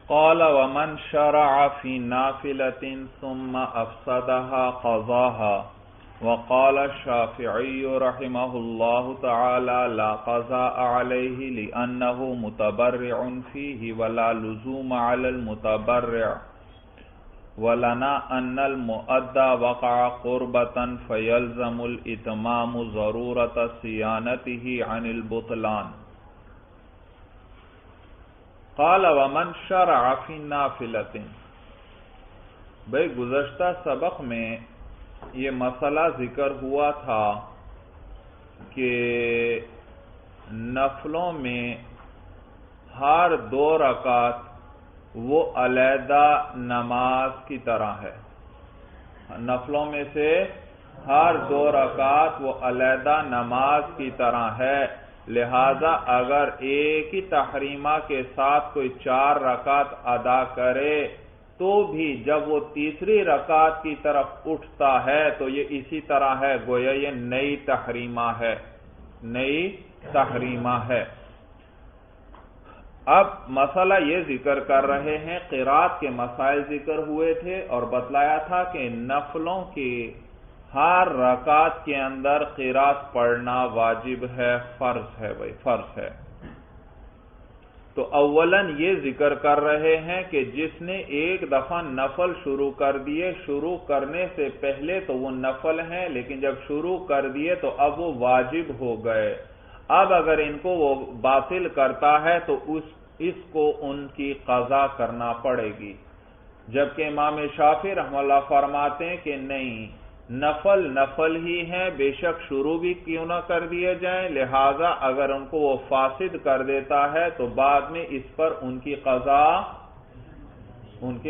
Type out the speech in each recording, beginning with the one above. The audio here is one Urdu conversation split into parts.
قال ومن شرع في نافلة ثم أفسدها قضاها وقال الشافعي رحمه الله تعالى لا قضاء عليه لأنه متبرع فيه ولا لزوم على المتبرع ولنا أن المؤدى وقع قربة فيلزم الإتمام ضرورة صيانته عن البطلان. قال ومن شرع فی نافلۃ. بھئی گزشتہ سبق میں یہ مسئلہ ذکر ہوا تھا کہ نفلوں میں ہر 2 رکعت وہ علیحدہ نماز کی طرح ہے. نفلوں میں سے ہر 2 رکعت وہ علیحدہ نماز کی طرح ہے. لہذا اگر ایک ہی تحریمہ کے ساتھ کوئی 4 رکعت ادا کرے تو بھی جب وہ تیسری رکعت کی طرف اٹھتا ہے تو یہ اسی طرح ہے، گویا یہ نئی تحریمہ ہے. نئی تحریمہ ہے. اب مسئلہ یہ ذکر کر رہے ہیں، قرات کے مسائل ذکر ہوئے تھے اور بتلایا تھا کہ نفلوں کی ہر رکعت کے اندر قرات پڑھنا واجب ہے، فرض ہے. بھائی فرض ہے. تو اولاً یہ ذکر کر رہے ہیں کہ جس نے ایک دفعہ نفل شروع کر دیے، شروع کرنے سے پہلے تو وہ نفل ہیں لیکن جب شروع کر دیے تو اب وہ واجب ہو گئے. اب اگر ان کو وہ باطل کرتا ہے تو اس کو ان کی قضا کرنا پڑے گی. جبکہ امام شافعی رحمہ اللہ فرماتے ہیں کہ نہیں، نفل ہی ہیں، بے شک شروع بھی کیوں نہ کر دیے جائیں، لہذا اگر ان کو وہ فاسد کر دیتا ہے تو بعد میں اس پر ان کی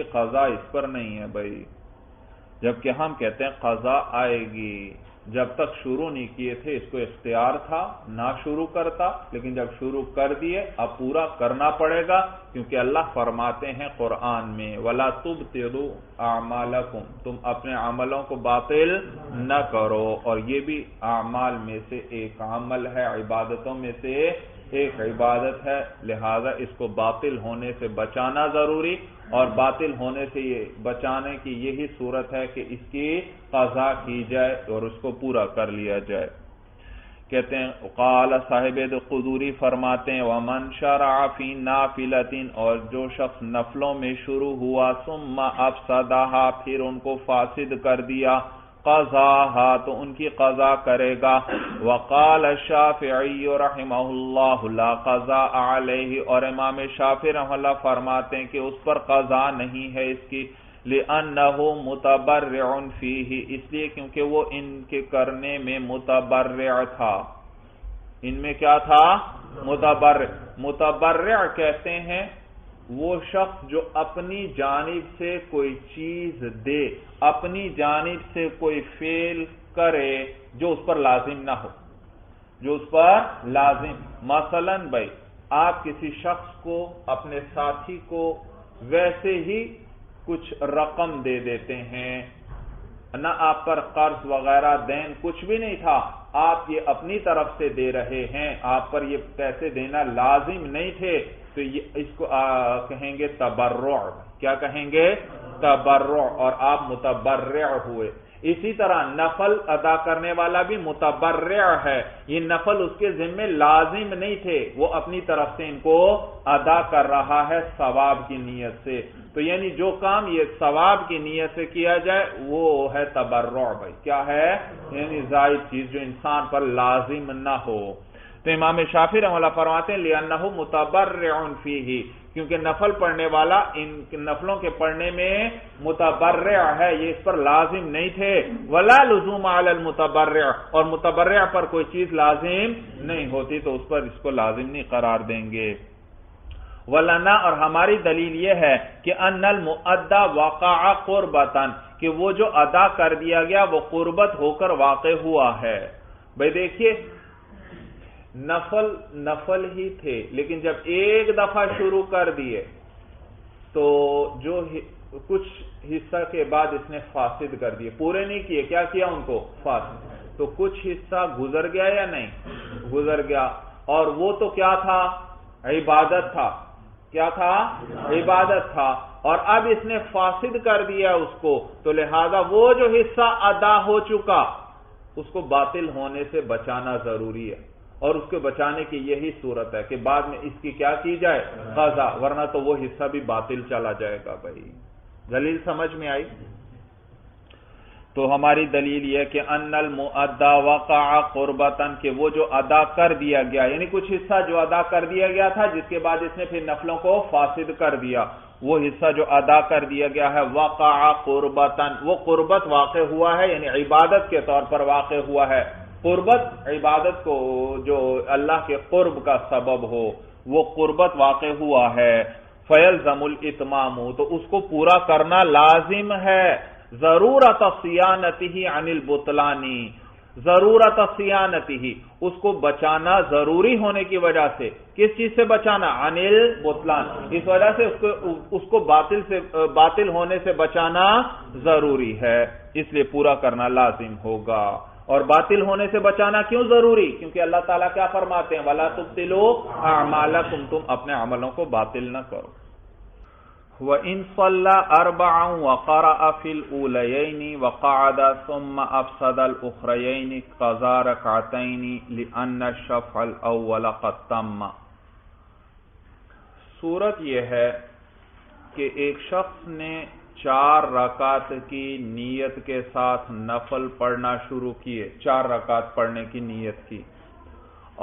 قضا اس پر نہیں ہے. بھائی جبکہ ہم کہتے ہیں قضا آئے گی. جب تک شروع نہیں کیے تھے اس کو اختیار تھا نہ شروع کرتا، لیکن جب شروع کر دیے اب پورا کرنا پڑے گا، کیونکہ اللہ فرماتے ہیں قرآن میں وَلَا تُبْطِلُوا أَعْمَالَكُمْ، تم اپنے عملوں کو باطل نہ کرو. اور یہ بھی اعمال میں سے ایک عمل ہے، عبادتوں میں سے ایک عبادت ہے. لہذا اس کو باطل ہونے سے بچانا ضروری، اور باطل ہونے سے یہ بچانے کی یہی صورت ہے کہ اس کی قضا کی جائے اور اس کو پورا کر لیا جائے. کہتے ہیں قال صاحب قدوری فرماتے ہیں ومن شرع فی نافلۃ، اور جو شخص نفلوں میں شروع ہوا ثم افسدھا، پھر ان کو فاسد کر دیا، قضاها، تو ان کی قضا کرے گا. وقال الشافعی رحمہ اللہ لا قضاء علیہ، اور امام شافعی رحمہ اللہ فرماتے ہیں کہ اس پر قضا نہیں ہے اس کی. لأنہ متبرع فیہ، اس لیے کیونکہ وہ ان کے کرنے میں متبرع تھا. ان میں کیا تھا؟ متبرع کہتے ہیں وہ شخص جو اپنی جانب سے کوئی چیز دے، اپنی جانب سے کوئی فعل کرے جو اس پر لازم نہ ہو، جو اس پر لازم. مثلا بھائی آپ کسی شخص کو، اپنے ساتھی کو ویسے ہی کچھ رقم دے دیتے ہیں، نہ آپ پر قرض وغیرہ دین کچھ بھی نہیں تھا، آپ یہ اپنی طرف سے دے رہے ہیں، آپ پر یہ پیسے دینا لازم نہیں تھے، تو اس کو کہیں گے تبرع. کیا کہیں گے؟ تبرع. اور آپ متبرع ہوئے. اسی طرح نفل ادا کرنے والا بھی متبرع ہے، یہ نفل اس کے ذمہ لازم نہیں تھے، وہ اپنی طرف سے ان کو ادا کر رہا ہے ثواب کی نیت سے. تو یعنی جو کام یہ ثواب کی نیت سے کیا جائے وہ ہے تبرع. بھائی کیا ہے؟ یعنی زائد چیز جو انسان پر لازم نہ ہو. تو امام شافعی رحمہ اللہ فرماتے ہیں لِأَنَّهُ مُتَبَرِّعٌ فِيهِ، کیونکہ نفل پڑھنے والا ان نفلوں کے پڑھنے میں متبرع ہے، یہ اس پر لازم نہیں تھے. وَلَا لُزُومَ عَلَى الْمُتَبَرِّعِ، اور متبرع پر کوئی چیز لازم نہیں ہوتی تو اس پر اس کو لازم نہیں قرار دیں گے. وَلَنَا، اور ہماری دلیل یہ ہے کہ أَنَّ الْمُؤَدَّى وَقَعَ قُرْبَةً، کہ وہ جو ادا کر دیا گیا وہ قربت ہو کر واقع ہوا ہے. بھئی دیکھیے نفل ہی تھے لیکن جب ایک دفعہ شروع کر دیے تو جو کچھ حصہ کے بعد اس نے فاسد کر دیے، پورے نہیں کیے. کیا کیا ان کو؟ فاسد. تو کچھ حصہ گزر گیا یا نہیں؟ گزر گیا. اور وہ تو کیا تھا؟ عبادت تھا. کیا تھا؟ عبادت تھا، اور اب اس نے فاسد کر دیا اس کو، تو لہذا وہ جو حصہ ادا ہو چکا اس کو باطل ہونے سے بچانا ضروری ہے، اور اس کے بچانے کی یہی صورت ہے کہ بعد میں اس کی کیا کی جائے؟ قضا، ورنہ تو وہ حصہ بھی باطل چلا جائے گا۔ بھائی دلیل سمجھ میں آئی؟ تو ہماری دلیل یہ کہ ان المؤدى وقع قربتاً، کہ وہ جو ادا کر دیا گیا، یعنی کچھ حصہ جو ادا کر دیا گیا تھا جس کے بعد اس نے پھر نفلوں کو فاسد کر دیا، وہ حصہ جو ادا کر دیا گیا ہے وقع قربتاً، وہ قربت واقع ہوا ہے، یعنی عبادت کے طور پر واقع ہوا ہے۔ قربت عبادت کو جو اللہ کے قرب کا سبب ہو، وہ قربت واقع ہوا ہے، فیلزم الاتمام، تو اس کو پورا کرنا لازم ہے، ضرورت صیانتہ عن البطلانی، ضرورت صیانتہ، اس کو بچانا ضروری ہونے کی وجہ سے۔ کس چیز سے بچانا؟ عن البطلان، اس وجہ سے اس کو باطل ہونے سے بچانا ضروری ہے، اس لیے پورا کرنا لازم ہوگا۔ اور باطل ہونے سے بچانا کیوں ضروری؟ کیونکہ اللہ تعالیٰ کیا فرماتے ہیں؟ وَلَا تُبْطِلُوا أَعْمَالَكُمْ، تم اپنے عملوں کو باطل نہ کرو۔ وَإِن صَلَّى أَرْبَعًا وَقَرَأَ فِي الْأُولَيَيْنِ وَقَعَدَ ثُمَّ أَفْسَدَ الْأُخْرَيَيْنِ قَضَى رَكْعَتَيْنِ لِأَنَّ الشَّفْعَ الْأَوَّلَ قَدْ تَمَّ۔ صورت یہ ہے کہ ایک شخص نے 4 رکعت کی نیت کے ساتھ نفل پڑھنا شروع کیے، 4 رکعت پڑھنے کی نیت کی،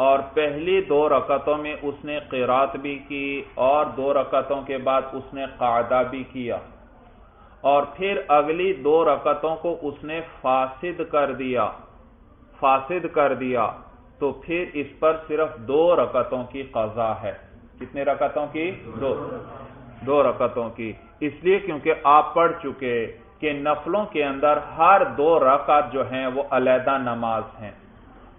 اور پہلی 2 رکعتوں میں اس نے قرات بھی کی، اور 2 رکعتوں کے بعد اس نے قعدہ بھی کیا، اور پھر اگلی 2 رکعتوں کو اس نے فاسد کر دیا، تو پھر اس پر صرف 2 رکعتوں کی قضا ہے۔ کتنے رکعتوں کی؟ 2 رکعتوں کی، اس لیے کیونکہ آپ پڑھ چکے کہ نفلوں کے اندر ہر 2 رکعت جو ہیں وہ علیحدہ نماز ہیں،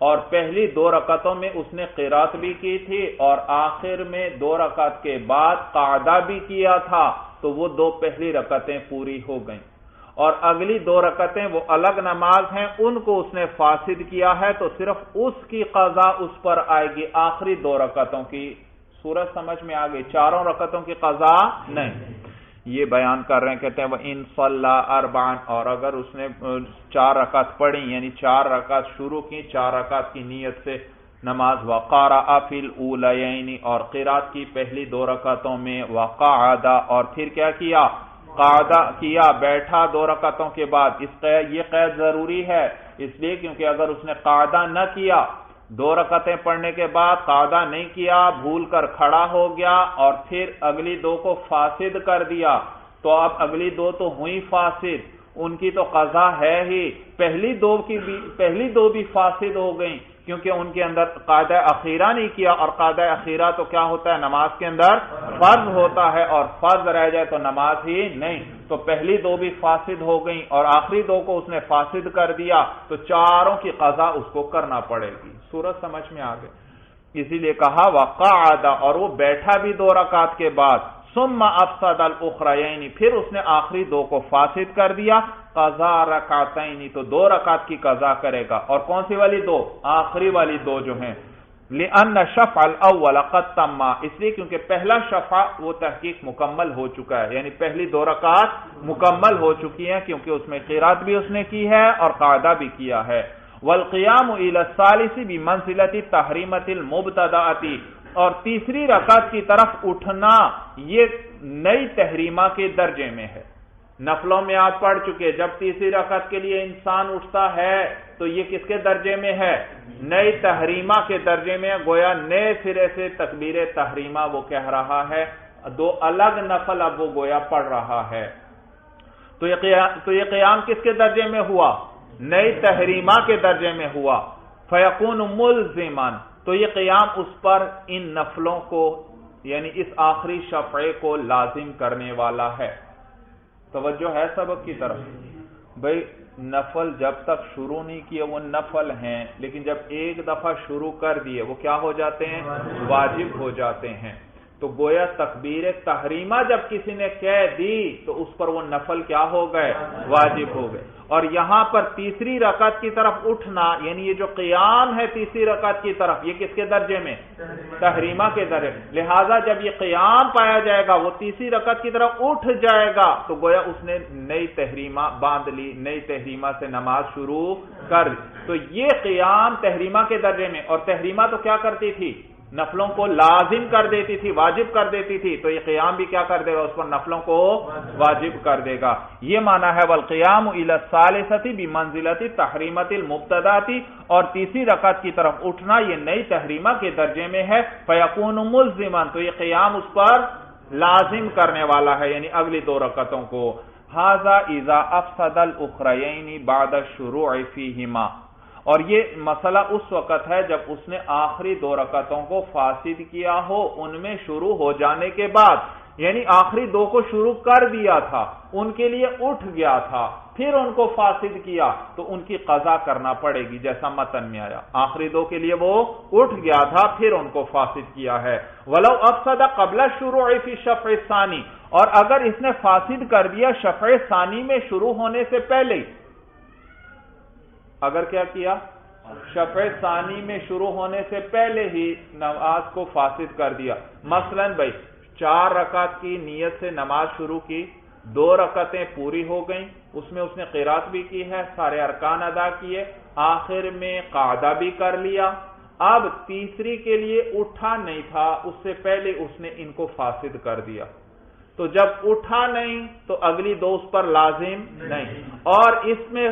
اور پہلی 2 رکعتوں میں اس نے قرات بھی کی تھی، اور آخر میں 2 رکعت کے بعد قعدہ بھی کیا تھا، تو وہ 2 پہلی رکعتیں پوری ہو گئیں، اور اگلی 2 رکعتیں وہ الگ نماز ہیں، ان کو اس نے فاسد کیا ہے، تو صرف اس کی قضا اس پر آئے گی، آخری 2 رکعتوں کی۔ سورج سمجھ میں آ گئی؟ 4 رکعتوں کی قضا نہیں، یہ بیان کر رہے ہیں، کہتے ہیں وَإِن صَلَّى أَرْبَعًا، اور اگر اس نے 4 رکعت پڑھی، یعنی 4 رکعت شروع کی، 4 رکعت کی نیت سے نماز، وَقَرَأَ فِي الْأُولَيَيْنِ، اور قرات کی پہلی 2 رکعتوں میں، وَقَعَدَ، اور پھر کیا کیا؟ قعدہ کیا، بیٹھا 2 رکعتوں کے بعد۔ یہ قید ضروری ہے، اس لیے کیونکہ اگر اس نے قعدہ نہ کیا، 2 رکعتیں پڑھنے کے بعد قعدہ نہیں کیا، بھول کر کھڑا ہو گیا، اور پھر اگلی 2 کو فاسد کر دیا، تو اب اگلی 2 تو ہوئی فاسد، ان کی تو قضا ہے ہی، پہلی 2 بھی فاسد ہو گئیں، کیونکہ ان کے اندر قاعدہ اخیرہ نہیں کیا، اور قاعدہ اخیرہ تو کیا ہوتا ہے؟ نماز کے اندر فرض ہوتا ہے، اور فرض رہ جائے تو نماز ہی نہیں، تو پہلی 2 بھی فاسد ہو گئیں، اور آخری 2 کو اس نے فاسد کر دیا، تو 4 کی قضا اس کو کرنا پڑے گی۔ سورج سمجھ میں آ گئی؟ اسی لیے کہا وقعد، اور وہ بیٹھا بھی 2 رکعت کے بعد، ثم افسد الاخرین، پھر اس نے آخری 2 کو فاسد کر دیا، قضا رکعتین، تو 2 رکعت کی قضا کرے گا، اور کون سی والی 2؟ آخری والی 2 جو ہیں، لأن الشفع الاول قد تم، اس لیے کیونکہ پہلا شفع وہ تحقیق مکمل ہو چکا ہے، یعنی پہلی 2 رکعت مکمل ہو چکی ہیں، کیونکہ اس میں قرات بھی اس نے کی ہے اور قعدہ بھی کیا ہے۔ والقیام الی الثالث بمنزلۃ تحریمۃ المبتدأۃ، اور تیسری رکعت کی طرف اٹھنا یہ نئی تحریمہ کے درجے میں ہے۔ نفلوں میں آپ پڑھ چکے، جب تیسری رکعت کے لیے انسان اٹھتا ہے تو یہ کس کے درجے میں ہے؟ نئی تحریمہ کے درجے میں، گویا نئے سرے سے تکبیر تحریمہ وہ کہہ رہا ہے، 2 الگ نفل اب وہ گویا پڑھ رہا ہے، تو یہ قیام کس کے درجے میں ہوا؟ نئی تحریمہ کے درجے میں ہوا۔ فیکون ملزما، تو یہ قیام اس پر ان نفلوں کو، یعنی اس آخری شفعے کو لازم کرنے والا ہے۔ توجہ ہے سبق کی طرف؟ بھئی نفل جب تک شروع نہیں کیے وہ نفل ہیں، لیکن جب ایک دفعہ شروع کر دیے وہ کیا ہو جاتے ہیں؟ واجب ہو جاتے ہیں۔ تو گویا تکبیر تحریمہ جب کسی نے کہہ دی تو اس پر وہ نفل کیا ہو گئے؟ واجب ہو گئے. اور یہاں پر تیسری رکعت کی طرف اٹھنا، یعنی یہ جو قیام ہے تیسری رکعت کی طرف، یہ کس کے درجے میں؟ تحریمہ کے درجے. لہذا جب یہ قیام پایا جائے گا، وہ تیسری رکعت کی طرف اٹھ جائے گا، تو گویا اس نے نئی تحریمہ باندھ لی، نئی تحریمہ سے نماز شروع کر دی. تو یہ قیام تحریمہ کے درجے میں. اور تحریمہ تو کیا کرتی تھی؟ نفلوں کو لازم کر دیتی تھی، واجب کر دیتی تھی. تو یہ قیام بھی کیا کر دے گا؟ اس پر نفلوں کو واجب کر دے گا. یہ معنی ہے والقیام الی الثالثۃ بمنزلۃ تحریمۃ المبتدأۃ، اور تیسری رکعت کی طرف اٹھنا یہ نئی تحریمہ کے درجے میں ہے. فیکون ملزما، تو یہ قیام اس پر لازم کرنے والا ہے، یعنی اگلی دو رکعتوں کو. ھذا اذا افسد الاخرین بعد الشروع فیہما، اور یہ مسئلہ اس وقت ہے جب اس نے آخری دو رکعتوں کو فاسد کیا ہو ان میں شروع ہو جانے کے بعد. یعنی آخری دو کو شروع کر دیا تھا، ان کے لیے اٹھ گیا تھا، پھر ان کو فاسد کیا، تو ان کی قضا کرنا پڑے گی. جیسا متن میں آیا، آخری دو کے لیے وہ اٹھ گیا تھا، پھر ان کو فاسد کیا ہے. ولو افسد قبل الشروع فی الشفع الثانی، اور اگر اس نے فاسد کر دیا شفع ثانی میں شروع ہونے سے پہلے، اگر کیا کیا؟ شفع ثانی میں شروع ہونے سے پہلے ہی نماز کو فاسد کر دیا. مثلا بھائی 4 رکعت کی نیت سے نماز شروع کی، 2 رکعتیں پوری ہو گئیں، اس میں اس نے قرات بھی کی ہے، سارے ارکان ادا کیے، آخر میں قعدہ بھی کر لیا. اب تیسری کے لیے اٹھا نہیں تھا، اس سے پہلے اس نے ان کو فاسد کر دیا. تو جب اٹھا نہیں تو اگلی دو اس پر لازم نہیں، اور اس میں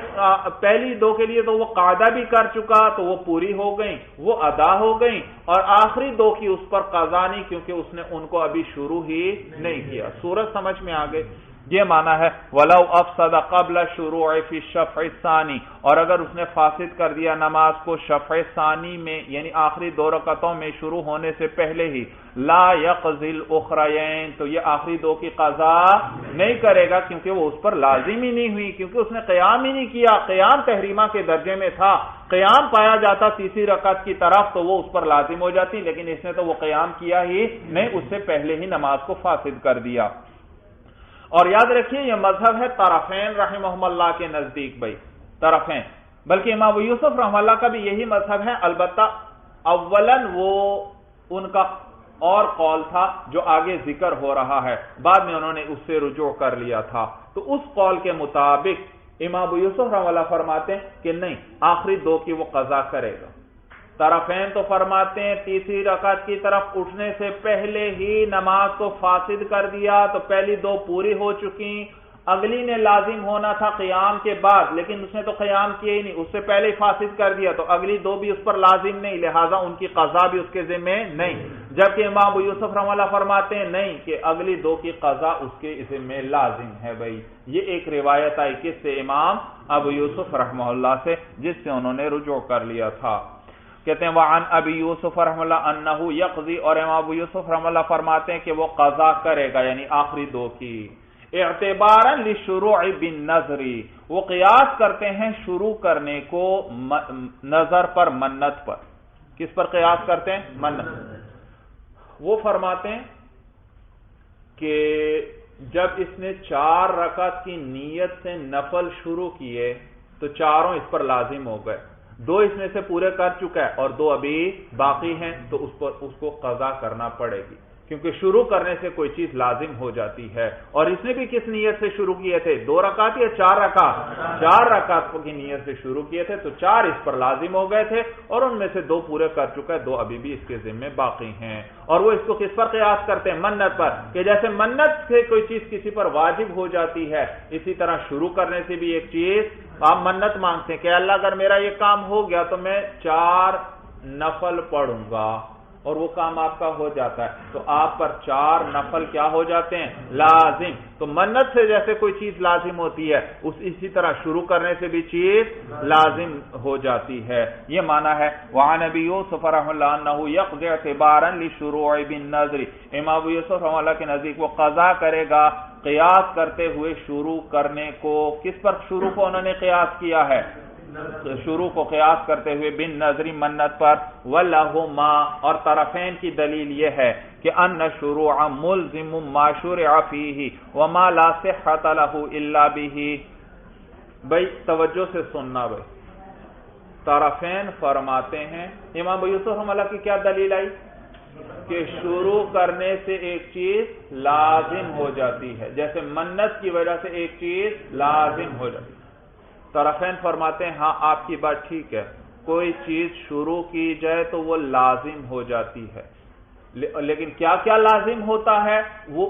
پہلی دو کے لیے تو وہ قعدہ بھی کر چکا، تو وہ پوری ہو گئیں، وہ ادا ہو گئیں، اور آخری دو کی اس پر قضا نہیں، کیونکہ اس نے ان کو ابھی شروع ہی نہیں کیا. سورج سمجھ میں آ گئی؟ یہ معنی ہے ولو افسد قبل شروع فی الشفع الثانی، اور اگر اس نے فاسد کر دیا نماز کو شفع ثانی میں، یعنی آخری دو رکعتوں میں شروع ہونے سے پہلے ہی، لا یقضی الاخرین، تو یہ آخری دو کی قضا نہیں کرے گا، کیونکہ وہ اس پر لازم ہی نہیں ہوئی، کیونکہ اس نے قیام ہی نہیں کیا. قیام تحریمہ کے درجے میں تھا، قیام پایا جاتا تیسری رکعت کی طرف تو وہ اس پر لازم ہو جاتی، لیکن اس نے تو وہ قیام کیا ہی نہیں، اس سے پہلے ہی نماز کو فاسد کر دیا. اور یاد رکھیے یہ مذہب ہے طرفین رحمہم اللہ کے نزدیک. بھائی طرفین، بلکہ امام ابو یوسف رحمہ اللہ کا بھی یہی مذہب ہے. البتہ اولاً وہ ان کا اور قول تھا جو آگے ذکر ہو رہا ہے، بعد میں انہوں نے اس سے رجوع کر لیا تھا. تو اس قول کے مطابق امام ابو یوسف رحمہ اللہ فرماتے ہیں کہ نہیں، آخری دو کی وہ قضا کرے گا. طرفین تو فرماتے ہیں تیسری رکعت کی طرف اٹھنے سے پہلے ہی نماز کو فاسد کر دیا، تو پہلی دو پوری ہو چکی، اگلی نے لازم ہونا تھا قیام کے بعد، لیکن اس نے تو قیام کیا ہی نہیں، اس سے پہلے ہی فاسد کر دیا، تو اگلی دو بھی اس پر لازم نہیں، لہذا ان کی قضا بھی اس کے ذمہ نہیں. جبکہ امام ابو یوسف رحمہ اللہ فرماتے ہیں نہیں، کہ اگلی دو کی قضا اس کے ذمہ لازم ہے. بھائی یہ ایک روایت آئی کس سے؟ امام ابو یوسف رحمہ اللہ سے، جس سے انہوں نے رجوع کر لیا تھا. کہتے ہیں وعن ابی یوسف رحمہ اللہ انہ یقضی، اور امام ابو یوسف رحمہ اللہ فرماتے ہیں کہ وہ قضا کرے گا، یعنی آخری دو کی. اعتبارا للشروع بالنظر، وہ قیاس کرتے ہیں شروع کرنے کو نظر پر، منت پر. کس پر قیاس کرتے ہیں؟ منت. وہ فرماتے ہیں کہ جب اس نے 4 رکعت کی نیت سے نفل شروع کیے تو چاروں اس پر لازم ہو گئے، 2 اس میں سے پورے کر چکا ہے اور 2 ابھی باقی ہیں، تو اس کو قضا کرنا پڑے گی، کیونکہ شروع کرنے سے کوئی چیز لازم ہو جاتی ہے. اور اس نے بھی کس نیت سے شروع کیے تھے؟ 2 رکعت یا 4 رکعت؟ 4 رکعت کی نیت سے شروع کیے تھے، تو 4 اس پر لازم ہو گئے تھے، اور ان میں سے 2 پورے کر چکا ہے، 2 ابھی بھی اس کے ذمہ باقی ہیں. اور وہ اس کو کس پر قیاس کرتے ہیں؟ منت پر، کہ جیسے منت سے کوئی چیز کسی پر واجب ہو جاتی ہے، اسی طرح شروع کرنے سے بھی ایک چیز آپ منت مانگتے ہیں کہ اللہ اگر میرا یہ کام ہو گیا تو میں 4 نفل پڑھوں گا، اور وہ کام آپ کا ہو جاتا ہے، تو آپ پر 4 نفل کیا ہو جاتے ہیں؟ لازم. تو منت سے جیسے کوئی چیز لازم ہوتی ہے، اسی طرح شروع کرنے سے بھی چیز لازم ہو جاتی ہے. یہ معنی ہے وعن ابی یوسف رحمہ اللہ انہ یقضی اعتبارا للشروع بالنظر، امام ابو یوسف رحمہ اللہ کے نزدیک وہ قضا کرے گا قیاس کرتے ہوئے شروع کرنے کو. کس پر شروع کو انہوں نے قیاس کیا ہے؟ شروع کو قیاس کرتے ہوئے بن نظری منت پر، وَلَهُمَا اور طرفین کی دلیل یہ ہے کہ ان شروع ملزم ما شرع فیہ وما لا صحت له الا به۔ بھائی توجہ سے سننا، بھائی طرفین فرماتے ہیں، امام ابو یوسف رحمہ اللہ کی کیا دلیل آئی کہ شروع کرنے سے ایک چیز لازم ہو جاتی ہے، جیسے منت کی وجہ سے ایک چیز لازم ہو جاتی ہے۔ طرفین فرماتے ہیں ہاں آپ کی بات ٹھیک ہے، کوئی چیز شروع کی جائے تو وہ لازم ہو جاتی ہے، لیکن کیا کیا لازم ہوتا ہے؟ وہ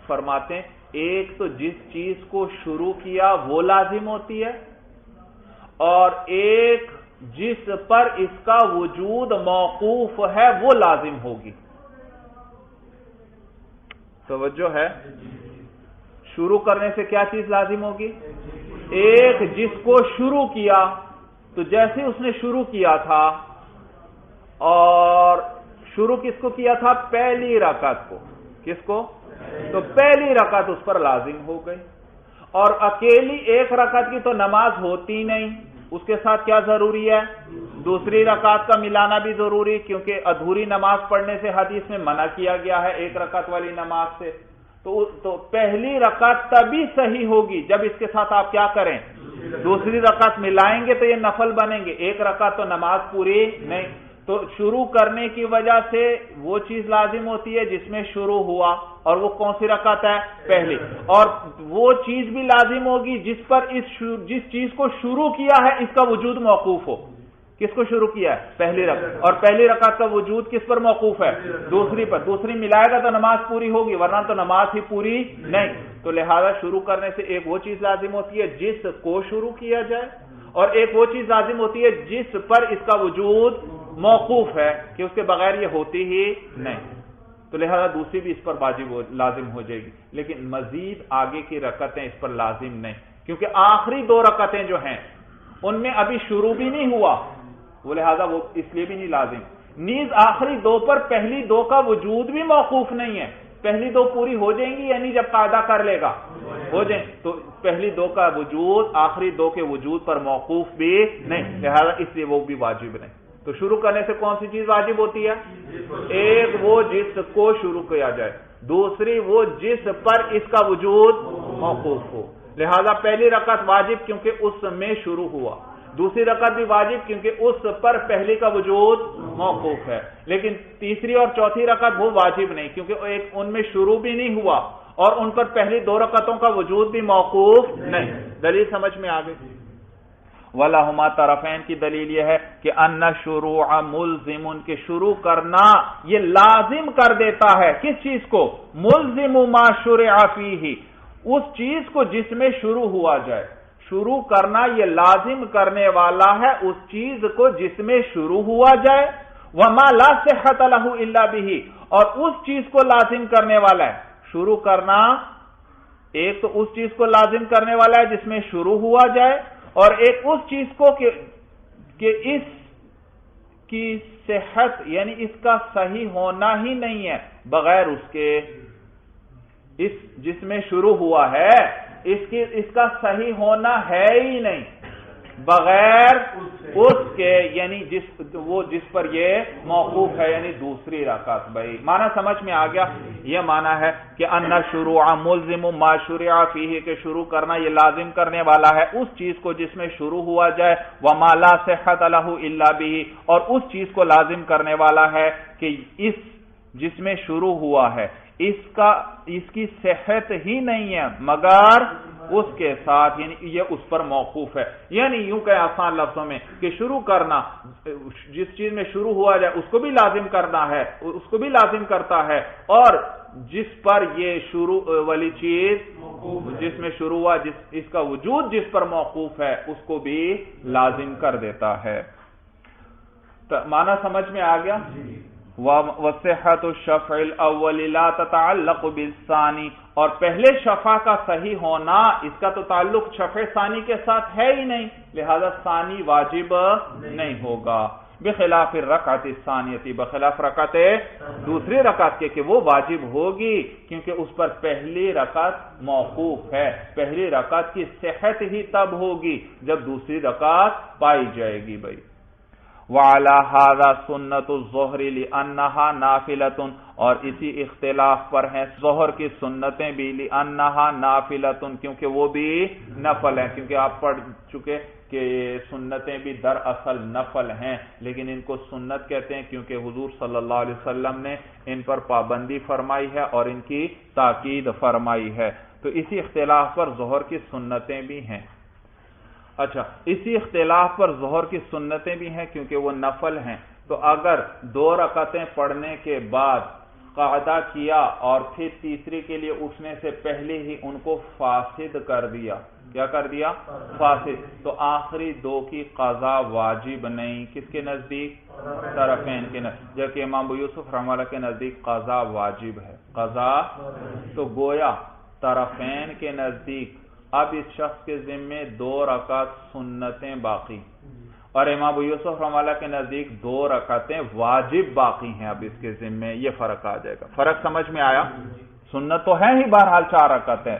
فرماتے ہیں ایک تو جس چیز کو شروع کیا وہ لازم ہوتی ہے، اور ایک جس پر اس کا وجود موقوف ہے وہ لازم ہوگی۔ توجہ ہے؟ شروع کرنے سے کیا چیز لازم ہوگی؟ ایک جس کو شروع کیا، تو جیسے اس نے شروع کیا تھا، اور شروع کس کو کیا تھا؟ پہلی رکعت کو۔ کس کو؟ تو پہلی رکعت اس پر لازم ہو گئی، اور اکیلی ایک رکعت کی تو نماز ہوتی نہیں، اس کے ساتھ کیا ضروری ہے؟ دوسری رکعت کا ملانا بھی ضروری، کیونکہ ادھوری نماز پڑھنے سے حدیث میں منع کیا گیا ہے ایک رکعت والی نماز سے۔ تو پہلی رکعت تبھی صحیح ہوگی جب اس کے ساتھ آپ کیا کریں؟ دوسری رکعت ملائیں گے تو یہ نفل بنیں گے، ایک رکعت تو نماز پوری نہیں۔ تو شروع کرنے کی وجہ سے وہ چیز لازم ہوتی ہے جس میں شروع ہوا، اور وہ کون سی رکعت ہے؟ پہلی۔ اور وہ چیز بھی لازم ہوگی جس پر جس چیز کو شروع کیا ہے اس کا وجود موقوف ہو۔ کس کو شروع کیا ہے؟ پہلی رکعت، اور پہلی رکعت کا وجود کس پر موقوف ہے؟ دوسری پر۔ دوسری ملائے گا تو نماز پوری ہوگی، ورنہ تو نماز ہی پوری نہیں۔ تو لہذا شروع کرنے سے ایک وہ چیز لازم ہوتی ہے جس کو شروع کیا جائے، اور ایک وہ چیز لازم ہوتی ہے جس پر اس کا وجود موقوف ہے کہ اس کے بغیر یہ ہوتی ہی نہیں۔ تو لہذا دوسری بھی اس پر واجب لازم ہو جائے گی، لیکن مزید آگے کی رکعتیں اس پر لازم نہیں، کیونکہ آخری دو رکعتیں جو ہیں ان میں ابھی شروع بھی نہیں ہوا، وہ لہذا وہ اس لیے بھی نہیں لازم۔ نیز آخری دو پر پہلی دو کا وجود بھی موقوف نہیں ہے، پہلی دو پوری ہو جائیں گی یعنی جب قاعدہ کر لے گا ہو جائیں، تو پہلی دو کا وجود آخری دو کے وجود پر موقوف بھی نہیں، لہذا اس لیے وہ بھی واجب نہیں۔ تو شروع کرنے سے کون سی چیز واجب ہوتی ہے؟ ایک وہ جس کو شروع کیا جائے، دوسری وہ جس پر اس کا وجود موقوف ہو۔ لہذا پہلی رکعت واجب کیونکہ اس میں شروع ہوا، دوسری رکعت بھی واجب کیونکہ اس پر پہلی کا وجود موقوف ہے، لیکن تیسری اور چوتھی رکعت وہ واجب نہیں، کیونکہ ایک ان میں شروع بھی نہیں ہوا اور ان پر پہلی دو رکعتوں کا وجود بھی موقوف نہیں۔ دلیل سمجھ میں آ گئی؟ وَلَهُمَا طرفین کی دلیل یہ ہے کہ ان شروع ملزم، کے شروع کرنا یہ لازم کر دیتا ہے کس چیز کو؟ ملزم ما شرع فیہ، اس چیز کو جس میں شروع ہوا جائے۔ شروع کرنا یہ لازم کرنے والا ہے اس چیز کو جس میں شروع ہوا جائے، وما لا صحت له الا به، اور اس چیز کو لازم کرنے والا ہے شروع کرنا، ایک تو اس چیز کو لازم کرنے والا ہے جس میں شروع ہوا جائے، اور ایک اس چیز کو کہ اس کی صحت یعنی اس کا صحیح ہونا ہی نہیں ہے بغیر اس کے، اس جس میں شروع ہوا ہے اس کا صحیح ہونا ہے ہی نہیں بغیر اس کے، یعنی جس پر یہ موقوف ہے، یعنی دوسری رکعت۔ بھائی معنی سمجھ میں آ گیا؟ یہ معنی ہے کہ ان شروع ملزم ما شرع فیہ، کہ شروع کرنا یہ لازم کرنے والا ہے اس چیز کو جس میں شروع ہوا جائے، وما لا صحت له الا به، اور اس چیز کو لازم کرنے والا ہے کہ اس جس میں شروع ہوا ہے اس کی صحت ہی نہیں ہے مگر اس کے ساتھ، یعنی یہ اس پر موقوف ہے۔ یعنی یوں کہ آسان لفظوں میں کہ شروع کرنا جس چیز میں شروع ہوا جائے اس کو بھی لازم کرنا ہے، اس کو بھی لازم کرتا ہے، اور جس پر یہ شروع والی چیز جس میں شروع ہوا اس کا وجود جس پر موقوف ہے اس کو بھی لازم کر دیتا ہے۔ معنی سمجھ میں آ گیا؟ وصحت الشفع الاول لا تتعلق بالثانی، اور پہلے شفع کا صحیح ہونا اس کا تو تعلق شفع ثانی کے ساتھ ہے ہی نہیں، لہذا ثانی واجب نہیں ہوگا۔ بخلاف الرکعت الثانیہ، بخلاف رکعت دوسری رکعت کے کہ وہ واجب ہوگی کیونکہ اس پر پہلی رکعت موقوف ہے، پہلی رکعت کی صحت ہی تب ہوگی جب دوسری رکعت پائی جائے گی بھائی۔ وعلی ھذا سنت الظہر لانھا نافلۃ، اور اسی اختلاف پر ہیں ظہر کی سنتیں بھی، لانھا نافلۃ کیونکہ وہ بھی نفل ہیں، کیونکہ آپ پڑھ چکے کہ سنتیں بھی دراصل نفل ہیں لیکن ان کو سنت کہتے ہیں کیونکہ حضور صلی اللہ علیہ وسلم نے ان پر پابندی فرمائی ہے اور ان کی تاکید فرمائی ہے، تو اسی اختلاف پر ظہر کی سنتیں بھی ہیں۔ اچھا، اسی اختلاف پر ظہر کی سنتیں بھی ہیں کیونکہ وہ نفل ہیں، تو اگر 2 رکعتیں پڑھنے کے بعد قعدہ کیا اور پھر تیسری کے لیے اٹھنے سے پہلے ہی ان کو فاسد کر دیا، کیا کر دیا؟ فاسد، تو آخری 2 کی قضا واجب نہیں، کس کے نزدیک؟ طرفین کے نزدیک، جبکہ امام ابو یوسف رحمہ اللہ کے نزدیک قضا واجب ہے، قضا۔ تو گویا طرفین کے نزدیک اب اس شخص کے ذمے 2 رکعت سنتیں باقی، اور امام ابو یوسف رحمہ اللہ کے نزدیک 2 رکعتیں واجب باقی ہیں اب اس کے ذمے، یہ فرق آ جائے گا۔ فرق سمجھ میں آیا؟ سنت تو ہے ہی بہرحال 4 رکعتیں،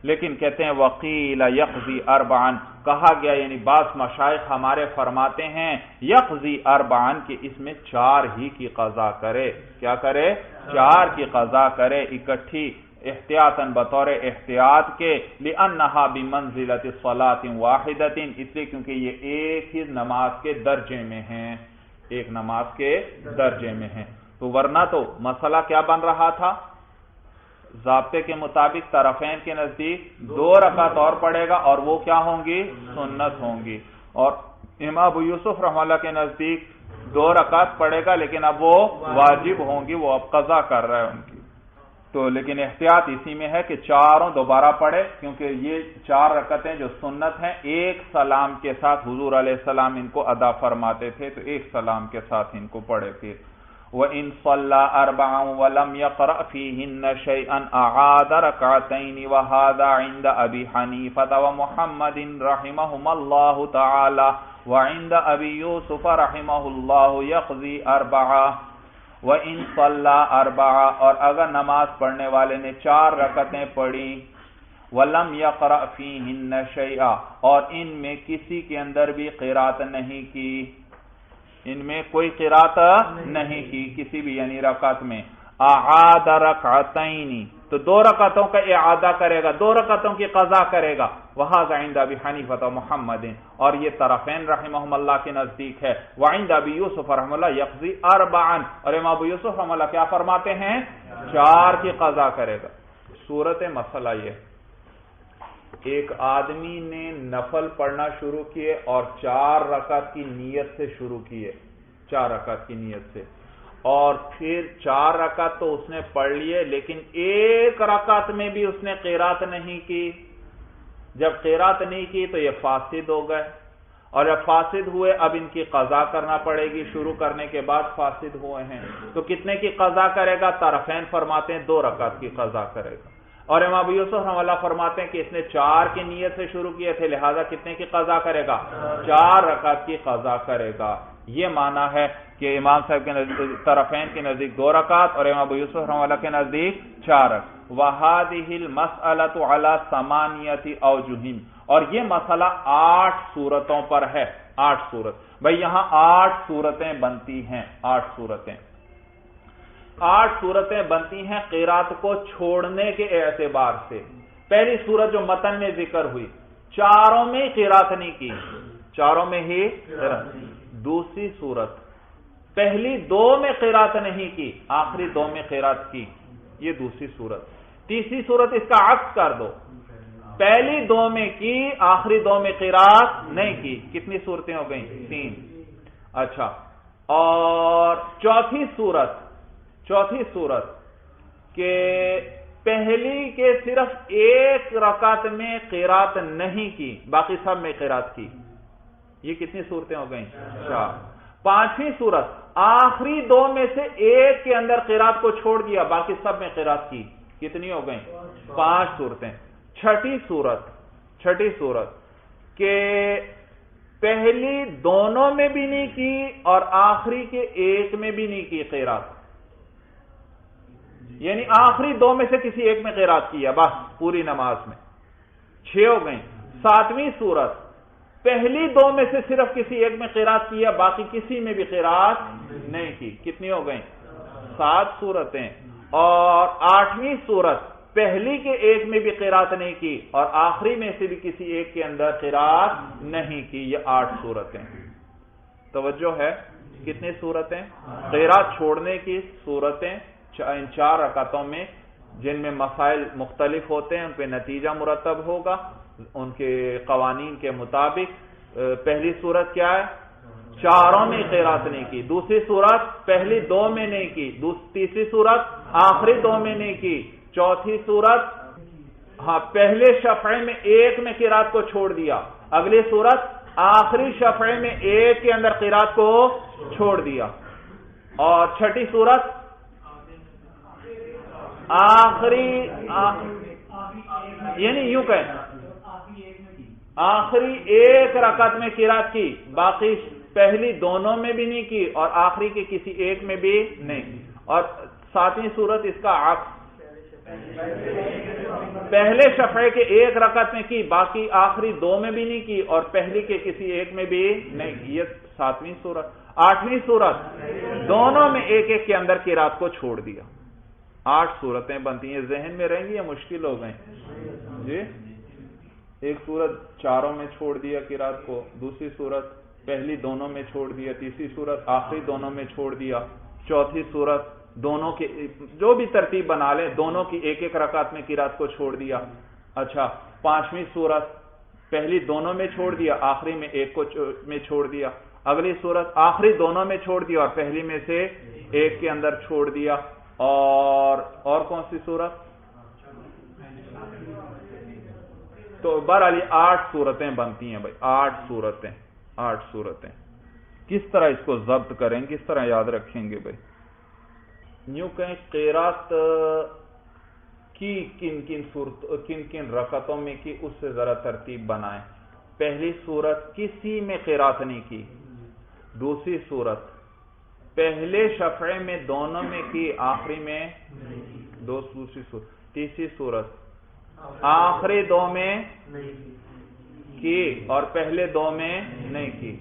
لیکن کہتے ہیں وقیل یقضی 4، کہا گیا یعنی بعض مشائخ ہمارے فرماتے ہیں یقضی 4 کہ اس میں 4 ہی کی قضا کرے، کیا کرے؟ 4 کی قضا کرے اکٹھی، احتیاطاً بطور احتیاط کے، لأنہا بمنزلۃ صلاۃ واحدۃ، اس لیے کیونکہ یہ ایک ہی نماز کے درجے میں ہیں، ایک نماز کے درجے میں ہیں، تو ورنہ تو مسئلہ کیا بن رہا تھا؟ ضابطے کے مطابق طرفین کے نزدیک 2 رکعت اور پڑھے گا اور وہ کیا ہوں گی؟ سنت ہوں گی، اور امام ابو یوسف رحمہ اللہ کے نزدیک 2 رکعت پڑھے گا لیکن اب وہ واجب ہوں گی، وہ اب قضا کر رہا ہے ان کی، تو لیکن احتیاط اسی میں ہے کہ 4 دوبارہ پڑھے کیونکہ یہ 4 رکعتیں جو سنت ہیں ایک سلام کے ساتھ حضور علیہ السلام ان کو ادا فرماتے تھے، تو ایک سلام کے ساتھ ان کو پڑھے پھر۔ وَإِن صَلَّى 4 وَلَمْ يَقْرَأْ فِيهِنَّ شَيْئًا أَعَادَ رَكْعَتَيْنِ وَهَذَا عِندَ أَبِي حَنِيفَةَ وَمُحَمَّدٍ رَحِمَهُمَ اللَّهُ تَعَالَى وَعِندَ أَبِي يُوسُفَ رَحِمَهُ اللَّهُ يَقْضِي 4۔ وَإِن صَلَّى 4، اور اگر نماز پڑھنے والے نے 4 رکعتیں پڑھی، وَلَمْ يَقْرَأْ فِيهِنَّ شَيْئًا، اور ان میں کسی کے اندر بھی قرات نہیں کی، ان میں کوئی قرات نہیں کی کسی بھی یعنی رکعت میں، اعاد رکعتین، تو 2 رکعتوں کا اعادہ کرے گا، 2 رکعتوں کی قضا کرے گا، وَهَذَا عِندَ أَبِي حَنِيفَةَ وَمُحَمَّدٍ، اور یہ طرفین رحمہم اللہ کے نزدیک ہے، وَعِندَ أَبِي يُوسُفَ رحمہ اللہ يَقْضِي 4، اور امام ابو یوسف رحمہ اللہ کیا فرماتے ہیں؟ 4 کی قضا کرے گا۔ صورت مسئلہ یہ، ایک آدمی نے نفل پڑھنا شروع کیے اور 4 رکعت کی نیت سے شروع کیے، 4 رکعت کی نیت سے، اور پھر 4 رکعت تو اس نے پڑھ لیے لیکن ایک رکعت میں بھی اس نے قرات نہیں کی، جب قرات نہیں کی تو یہ فاسد ہو گئے، اور جب فاسد ہوئے اب ان کی قضا کرنا پڑے گی، شروع کرنے کے بعد فاسد ہوئے ہیں، تو کتنے کی قضا کرے گا؟ طرفین فرماتے ہیں 2 رکعت کی قضا کرے گا، اور امام ابو یوسف رحمہ اللہ فرماتے ہیں کہ اس نے 4 کی نیت سے شروع کیے تھے لہذا کتنے کی قضا کرے گا؟ 4 رکعت کی قضا کرے گا۔ یہ معنی ہے کہ امام صاحب کے نزدیک طرفین کے نزدیک 2 رکعت اور امام ابو یوسف رحمہ اللہ کے نزدیک 4 رکعت۔ وَهَذِهِ الْمَسْأَلَةُ عَلَى 8 أَوْجُهٍ، اور یہ مسئلہ 8 صورتوں پر ہے، 8 صورت، بھئی یہاں 8 صورتیں بنتی ہیں، 8 صورتیں بنتی ہیں قرات کو چھوڑنے کے اعتبار سے۔ پہلی صورت جو متن میں ذکر ہوئی، 4 میں قرات نہیں کی، 4 میں ہی قرات۔ دوسری صورت، پہلی 2 میں قرات نہیں کی، آخری 2 میں قرات کی، یہ دوسری صورت۔ تیسری صورت اس کا عکس کر دو، پہلی 2 میں کی، آخری 2 میں قرات نہیں کی، کتنی صورتیں ہو گئیں؟ 3۔ اچھا، اور چوتھی صورت کہ پہلی کے صرف 1 رکعت میں قرات نہیں کی، باقی سب میں قرات کی، یہ کتنی صورتیں ہو گئیں؟ 4۔ 5ویں صورت، آخری 2 میں سے 1 کے اندر قرات کو چھوڑ دیا، باقی سب میں قرات کی، کتنی ہو گئیں؟ 5 صورتیں۔ چھٹی صورت کہ پہلی دونوں میں بھی نہیں کی اور آخری کے ایک میں بھی نہیں کی قرات، یعنی آخری دو میں سے کسی ایک میں قرات کیا بس پوری نماز میں، 6 ہو گئیں۔ 7ویں صورت پہلی دو میں سے صرف کسی ایک میں قرات کیا، باقی کسی میں بھی قرات نہیں کی، کتنی ہو گئیں؟ 7 صورتیں۔ اور 8ویں صورت پہلی کے ایک میں بھی قرات نہیں کی اور آخری میں سے بھی کسی ایک کے اندر قرات نہیں کی، یہ 8 صورتیں۔ توجہ ہے؟ کتنی صورتیں؟ قرات چھوڑنے کی صورتیں ان 4 رکعتوں میں، جن میں مسائل مختلف ہوتے ہیں، ان پہ نتیجہ مرتب ہوگا ان کے قوانین کے مطابق۔ پہلی صورت کیا ہے؟ چاروں میں قرات نہیں کی۔ دوسری صورت پہلی 2 میں نہیں کی، تیسری صورت آخری 2 میں نہیں کی، چوتھی صورت پہلے شفعے میں ایک میں قرات کو چھوڑ دیا، اگلی صورت آخری شفعے میں ایک کے اندر قرات کو چھوڑ دیا، اور چھٹی صورت آخری یعنی یوں کہیں آخری ایک رکعت میں قرات کی، باقی پہلی دونوں میں بھی نہیں کی اور آخری کے کسی ایک میں بھی نہیں۔ اور 7ویں صورت اس کا عکس، پہلے شفعے کے ایک رکعت میں کی، باقی آخری 2 میں بھی نہیں کی اور پہلی کے کسی ایک میں بھی نہیں کی، یہ 7ویں صورت۔ 8ویں صورت دونوں میں ایک ایک کے اندر قرات کو چھوڑ دیا۔ 8 صورتیں بنتی ہیں، ذہن میں رہیں گی یا مشکل ہو گئیں؟ جی، ایک صورت چاروں میں چھوڑ دیا قرات کو، دوسری صورت پہلی دونوں میں چھوڑ دیا، تیسری صورت آخری دونوں میں چھوڑ دیا، چوتھی صورت دونوں کی جو بھی ترتیب بنا لیں دونوں کی ایک ایک رکعت میں قرات کو چھوڑ دیا۔ اچھا، 5ویں صورت پہلی دونوں میں چھوڑ دیا، آخری میں ایک کو میں چھوڑ دیا، اگلی صورت آخری دونوں میں چھوڑ دیا اور پہلی میں سے ایک کے اندر چھوڑ دیا۔ اور کون سی صورت؟ تو بہرحال 8 صورتیں بنتی ہیں بھائی، 8 صورتیں۔ کس طرح اس کو ضبط کریں، کس طرح یاد رکھیں گے بھائی؟ یوں کہیں قرات کی کن کن رکعتوں میں کی، اس سے ذرا ترتیب بنائیں۔ پہلی صورت کسی میں قرات نہیں کی، دوسری صورت پہلے شفعے میں دونوں میں کی، آخری میں دوسری صورت، تیسری صورت آخری 2 میں کی اور پہلے 2 میں نہیں کی،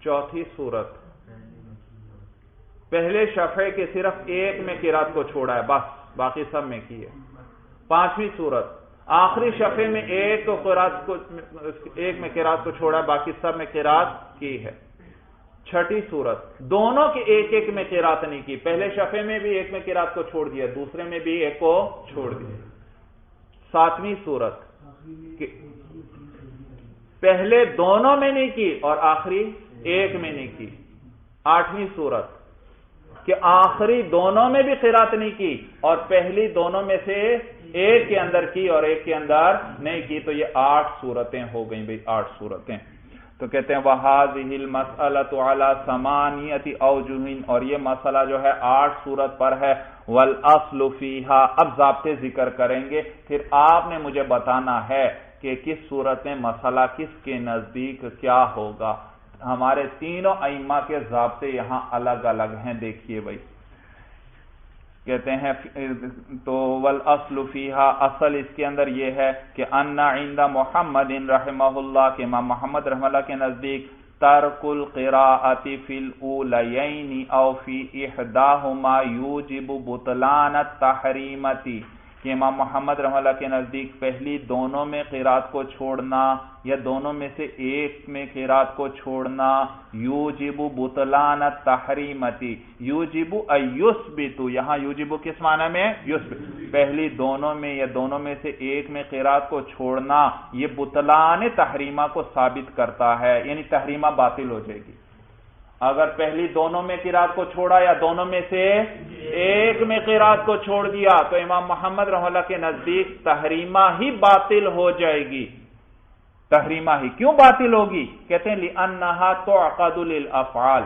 چوتھی صورت پہلے شفعے کے صرف ایک میں قرات کو چھوڑا ہے بس، باقی سب میں کی ہے۔ 5ویں صورت آخری شفعے میں ایک میں قرات کو چھوڑا ہے، باقی سب میں قرات کی ہے۔ 6ٹھی صورت دونوں کے ایک ایک میں قرات نہیں کی، پہلے شفعے میں بھی ایک میں قرات کو چھوڑ دیا، دوسرے میں بھی ایک کو چھوڑ دیا۔ 7ویں صورت پہلے دونوں میں نہیں کی اور آخری ایک میں نہیں کی۔ 8ویں صورت کہ آخری دونوں میں بھی قرات نہیں کی اور پہلی دونوں میں سے ایک کے اندر کی اور ایک کے اندر نہیں کی، تو یہ 8 صورتیں ہو گئیں بھائی، 8 صورتیں۔ تو کہتے ہیں وَهَذِهِ الْمَسْأَلَةُ عَلَى 8 أَوْجُهٍ، اور یہ مسئلہ جو ہے 8 صورت پر ہے۔ وَالْأَصْلُ فِيهَا، اب ضابطے ذکر کریں گے، پھر آپ نے مجھے بتانا ہے کہ کس صورت میں مسئلہ کس کے نزدیک کیا ہوگا۔ ہمارے تینوں ائمہ کے ضابطے یہاں الگ الگ ہیں، دیکھیے بھائی۔ کہتے ہیں تو والاصل فیہا، اصل اس کے اندر یہ ہے کہ ان عند محمد رحمہ اللہ، کہ امام محمد رحمہ اللہ کے نزدیک ترک القراءۃ فی الاولین او فی احداہما یوجب بطلان التحریمۃ، کہ امام محمد رحمہ اللہ کے نزدیک پہلی دونوں میں قرات کو چھوڑنا یا دونوں میں سے ایک میں قرات کو چھوڑنا یوجب بطلان التحریمۃ، یوجب ایثبت، یہاں یوجب کس معنی میں؟ یثبت، پہلی دونوں میں یا دونوں میں سے ایک میں قرات کو چھوڑنا یہ بطلان تحریمہ کو ثابت کرتا ہے، یعنی تحریمہ باطل ہو جائے گی اگر پہلی دونوں میں قرات کو چھوڑا یا دونوں میں سے ایک میں قرات کو چھوڑ دیا، تو امام محمد رحمہ اللہ کے نزدیک تحریمہ ہی باطل ہو جائے گی۔ تحریمہ ہی کیوں باطل ہوگی؟ کہتے ہیں لِأَنَّهَا تُعْقَدُ لِلْأَفْعَالِ،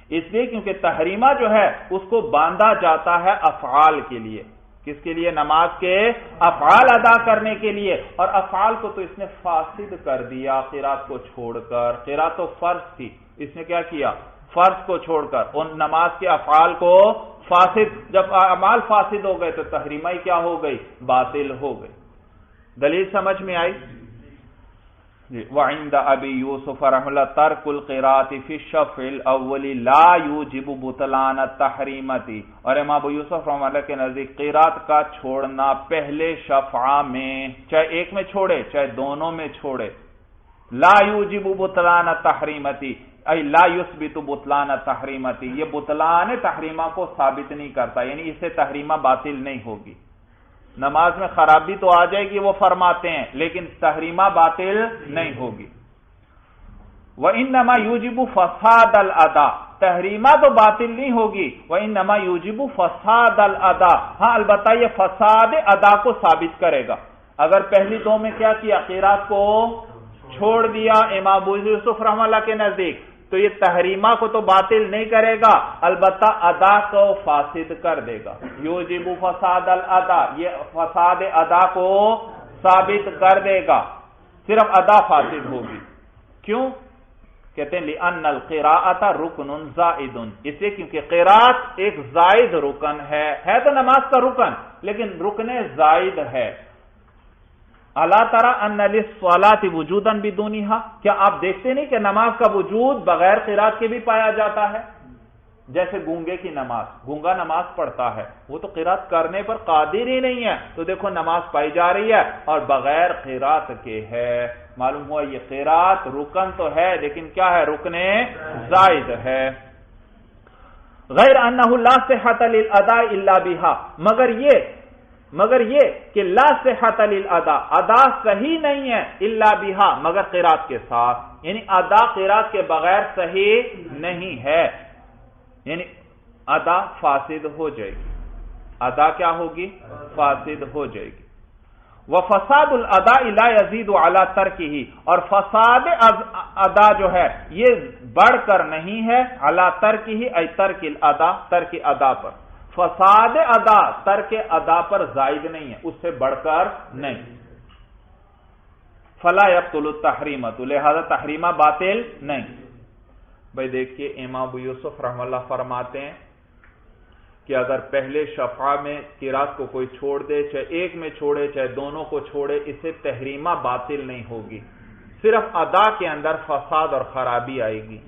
اس لیے کیونکہ تحریمہ جو ہے اس کو باندھا جاتا ہے افعال کے لیے، کس کے لیے؟ نماز کے افعال ادا کرنے کے لیے، اور افعال کو تو اس نے فاسد کر دیا قرات کو چھوڑ کر۔ قرات تو فرض تھی، اس نے کیا کیا؟ فرض کو چھوڑ کر ان نماز کے افعال کو فاسد، جب اعمال فاسد ہو گئے تو تحریمہ ہی کیا ہو گئی؟ باطل ہو گئی۔ دلیل سمجھ میں آئی؟ وعند ابی یوسف رحمہ اللہ ترک القراءۃ فی الشفع الاول لا یوجب بطلان التحریمۃ، اور امام ابو یوسف رحمہ اللہ کے نزدیک قراءت کا چھوڑنا پہلے شفعہ میں، چاہے ایک میں چھوڑے چاہے دونوں میں چھوڑے، لا یوجب بطلان التحریمۃ ای لا یثبت بطلان التحریمۃ، یہ بطلان تحریمہ کو ثابت نہیں کرتا، یعنی اس سے تحریمہ باطل نہیں ہوگی۔ نماز میں خرابی تو آ جائے گی وہ فرماتے ہیں، لیکن تحریمہ باطل نہیں ہوگی۔ وَإِنَّمَا يُوجِبُ فَسَادَ الْأَدَاءِ، تحریمہ تو باطل نہیں ہوگی، وَإِنَّمَا يُوجِبُ فَسَادَ الْأَدَاءِ، ہاں البتہ یہ فساد ادا کو ثابت کرے گا۔ اگر پہلی دو میں کیا کیا؟ قرات کو چھوڑ دیا امام ابو یوسف رحمہ اللہ کے نزدیک، تو یہ تحریمہ کو تو باطل نہیں کرے گا، البتہ ادا کو فاسد کر دے گا۔ یوجب فساد الادا، یہ فساد ادا کو ثابت کر دے گا، صرف ادا فاسد ہوگی۔ کیوں؟ کہتے ہیں لِأَنَّ الْقِرَاءَةَ رُكْنٌ زَائِدٌ، اس لیے کیونکہ قرات ایک زائد رکن ہے تو نماز کا رکن، لیکن رکن زائد ہے۔ الا ترى ان للصلاة وجودا بدونها، کیا آپ دیکھتے نہیں کہ نماز کا وجود بغیر قرات کے بھی پایا جاتا ہے؟ جیسے گونگے کی نماز، گونگا نماز پڑھتا ہے، وہ تو قرات کرنے پر قادر ہی نہیں ہے، تو دیکھو نماز پائی جا رہی ہے اور بغیر قرات کے ہے۔ معلوم ہوا یہ قرات رکن تو ہے لیکن کیا ہے؟ رکن زائد ہے۔ غیر انہ لا صحۃ للاداء الا بها، مگر یہ کہ لا صحت للاداء، ادا صحیح نہیں ہے الا بها، مگر قرات کے ساتھ، یعنی ادا قرات کے بغیر صحیح نہیں ہے، یعنی ادا فاسد ہو جائے گی، ادا کیا ہوگی؟ فاسد ہو جائے گی۔ وفساد الاداء لا يزيد على ترکہ، اور فساد ادا جو ہے یہ بڑھ کر نہیں ہے علی ترکہ ای ترک الاداء، ترک ادا پر، فساد ادا ترک ادا پر زائد نہیں ہے، اس سے بڑھ کر نہیں۔ فلا یبطل التحریمۃ، لہذا تحریمہ باطل نہیں۔ بھائی دیکھیے امام ابو یوسف رحمہ اللہ فرماتے ہیں کہ اگر پہلے شفعہ میں قرات کو کوئی چھوڑ دے، چاہے ایک میں چھوڑے چاہے دونوں کو چھوڑے، اس سے تحریمہ باطل نہیں ہوگی، صرف ادا کے اندر فساد اور خرابی آئے گی۔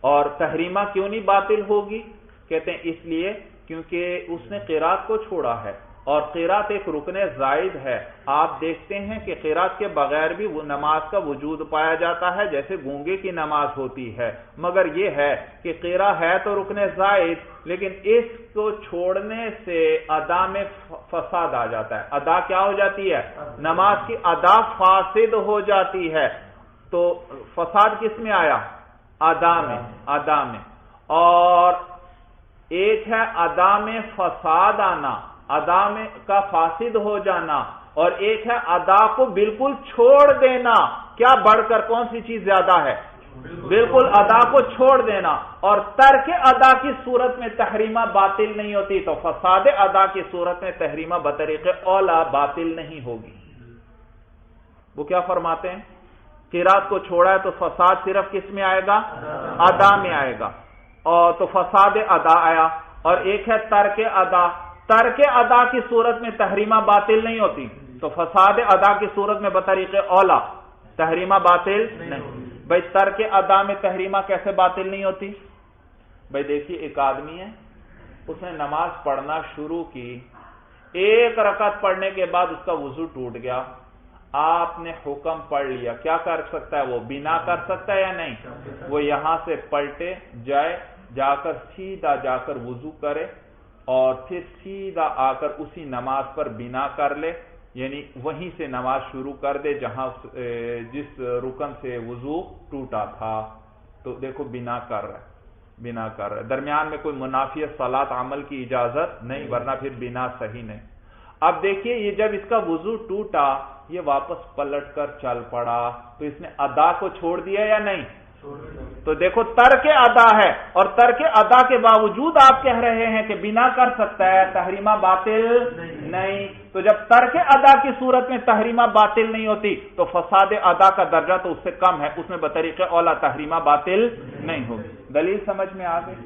اور تحریمہ کیوں نہیں باطل ہوگی؟ کہتے ہیں اس لیے کیونکہ اس نے قرات کو چھوڑا ہے، اور قرات ایک رکن زائد ہے۔ آپ دیکھتے ہیں کہ قرات کے بغیر بھی وہ نماز کا وجود پایا جاتا ہے، جیسے گونگے کی نماز ہوتی ہے، مگر یہ ہے کہ قرات ہے تو رکن زائد، لیکن اس کو چھوڑنے سے ادا میں فساد آ جاتا ہے، ادا کیا ہو جاتی ہے؟ نماز کی ادا فاسد ہو جاتی ہے۔ تو فساد کس میں آیا؟ ادا میں۔ اور ایک ہے ادا میں فساد آنا، ادا میں کا فاسد ہو جانا، اور ایک ہے ادا کو بالکل چھوڑ دینا۔ کیا بڑھ کر کون سی چیز زیادہ ہے؟ بالکل ادا کو چھوڑ دینا۔ اور ترک ادا کی صورت میں تحریمہ باطل نہیں ہوتی، تو فساد ادا کی صورت میں تحریمہ بطریق اولا باطل نہیں ہوگی۔ وہ کیا فرماتے ہیں؟ قرات کو چھوڑا ہے تو فساد صرف کس میں آئے گا؟ ادا میں آئے گا، اور تو فساد ادا آیا۔ اور ایک ہے ترک ادا، ترک ادا کی صورت میں تحریمہ باطل نہیں ہوتی، تو فساد ادا کی صورت میں بطریق اولا تحریمہ باطل نہیں۔ بھائی ترک ادا میں تحریمہ کیسے باطل نہیں ہوتی؟ بھائی دیکھیے ایک آدمی ہے، اس نے نماز پڑھنا شروع کی، ایک رکعت پڑھنے کے بعد اس کا وضو ٹوٹ گیا، آپ نے حکم پڑھ لیا، کیا کر سکتا ہے؟ وہ بنا کر سکتا ہے یا نہیں؟ وہ یہاں سے پلٹے جائے، جا کر سیدھا جا کر وضو کرے، اور پھر سیدھا آ کر اسی نماز پر بنا کر لے، یعنی وہیں سے نماز شروع کر دے جہاں جس رکن سے وضو ٹوٹا تھا۔ تو دیکھو بنا کر رہا ہے، درمیان میں کوئی منافی صلاۃ عمل کی اجازت نہیں، ورنہ پھر بنا صحیح نہیں۔ اب دیکھیے یہ جب اس کا وضو ٹوٹا، یہ واپس پلٹ کر چل پڑا، تو اس نے ادا کو چھوڑ دیا یا نہیں؟ تو دیکھو ترک ادا ہے، اور ترک ادا کے باوجود آپ کہہ رہے ہیں کہ بنا کر سکتا ہے، تحریمہ باطل نہیں۔ تو جب ترک ادا کی صورت میں تحریمہ باطل نہیں ہوتی تو فساد ادا کا درجہ تو اس سے کم ہے، اس میں بطریق اولا تحریمہ باطل نہیں ہوگی۔ دلیل سمجھ میں آ گئی؟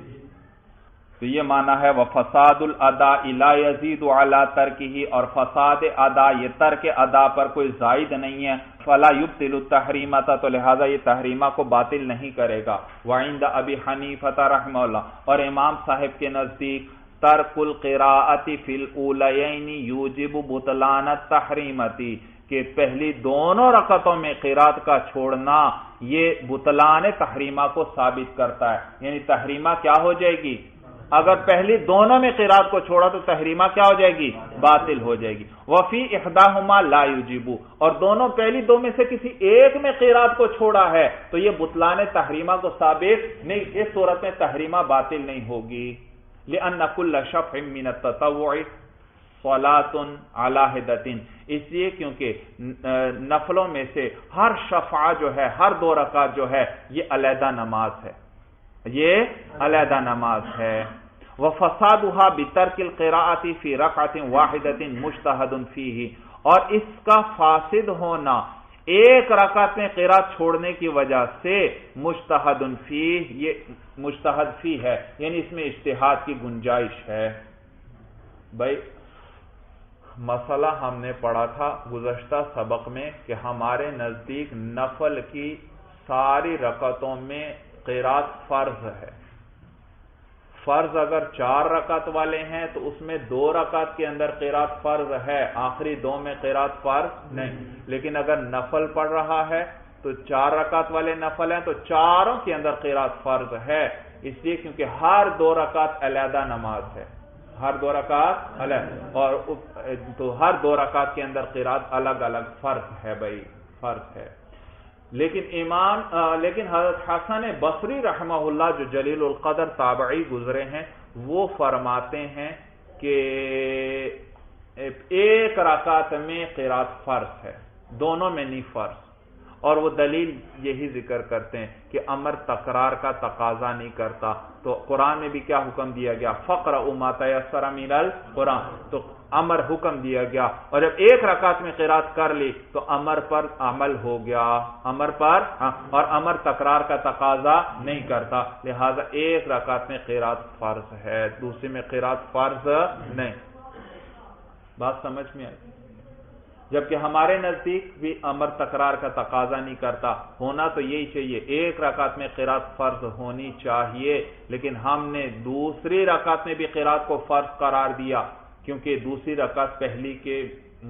تو یہ معنی ہے وفساد الادا لا یزید علی ترکہ، اور فساد ادا یہ ترک ادا پر کوئی زائد نہیں ہے، فلا یبطل التحریمۃ، تو لہذا یہ تحریمہ کو باطل نہیں کرے گا۔ وعند ابی حنیفہ رحمہ اللہ، اور امام صاحب کے نزدیک ترک القراءۃ فی الاولین یوجب بطلان التحریمۃ، کہ پہلی دونوں رکعتوں میں قرات کا چھوڑنا یہ بطلان تحریمہ کو ثابت کرتا ہے، یعنی تحریمہ کیا ہو جائے گی؟ اگر پہلی دونوں میں قرات کو چھوڑا تو تحریمہ کیا ہو جائے گی؟ باطل ہو جائے گی۔ وفی احداہما لا یجب، اور دونوں پہلی دو میں سے کسی ایک میں قرات کو چھوڑا ہے تو یہ بطلان تحریمہ کو ثابت نہیں، اس صورت میں تحریمہ باطل نہیں ہوگی۔ لأن كل شفع من التطوع صلاۃ علی حدۃ، اس لیے کیونکہ نفلوں میں سے ہر شفع جو ہے، ہر دو رکعت جو ہے، یہ علیحدہ نماز ہے، یہ علیحدہ نماز ہے۔ وفسادها بترک القراءۃ فی رکعۃ واحدۃ مجتہد فیہ، اور اس کا فاسد ہونا ایک رکعت میں قرات چھوڑنے کی وجہ سے مجتہد فیہ، یہ مجتہد فی ہے، یعنی اس میں اجتہاد کی گنجائش ہے۔ بھائی مسئلہ ہم نے پڑھا تھا گزشتہ سبق میں کہ ہمارے نزدیک نفل کی ساری رکعتوں میں قرات فرض ہے۔ فرض اگر 4 رکعت والے ہیں تو اس میں 2 رکعت کے اندر قرات فرض ہے، آخری 2 میں قرات فرض نہیں۔ لیکن اگر نفل پڑھ رہا ہے تو 4 رکعت والے نفل ہیں تو چاروں کے اندر قرات فرض ہے، اس لیے کیونکہ ہر 2 رکعت علیحدہ نماز ہے، ہر 2 رکعت الگ، اور تو ہر 2 رکعت کے اندر قرات الگ الگ فرض ہے، بھائی فرض ہے۔ لیکن حضرت حسن بصری رحمہ اللہ جو جلیل القدر تابعی گزرے ہیں، وہ فرماتے ہیں کہ ایک رکعت میں قرات فرض ہے، دونوں میں نہیں فرض، اور وہ دلیل یہی ذکر کرتے ہیں کہ امر تکرار کا تقاضا نہیں کرتا۔ تو قرآن میں بھی کیا حکم دیا گیا؟ فَقْرَؤْا مَا تَيَسَّرَ مِنَ الْقُرْآنِ، تو امر حکم دیا گیا، اور جب ایک رکعت میں قرات کر لی تو امر پر عمل ہو گیا، امر پر، اور امر تکرار کا تقاضا نہیں کرتا، لہذا ایک رکعت میں قرات فرض ہے، دوسری میں قرات فرض نہیں۔ بات سمجھ میں آئی؟ جبکہ ہمارے نزدیک بھی امر تکرار کا تقاضا نہیں کرتا، ہونا تو یہی چاہیے، ایک رکعت میں قرات فرض ہونی چاہیے، لیکن ہم نے دوسری رکعت میں بھی قرات کو فرض قرار دیا کیونکہ دوسری رکعت پہلی کے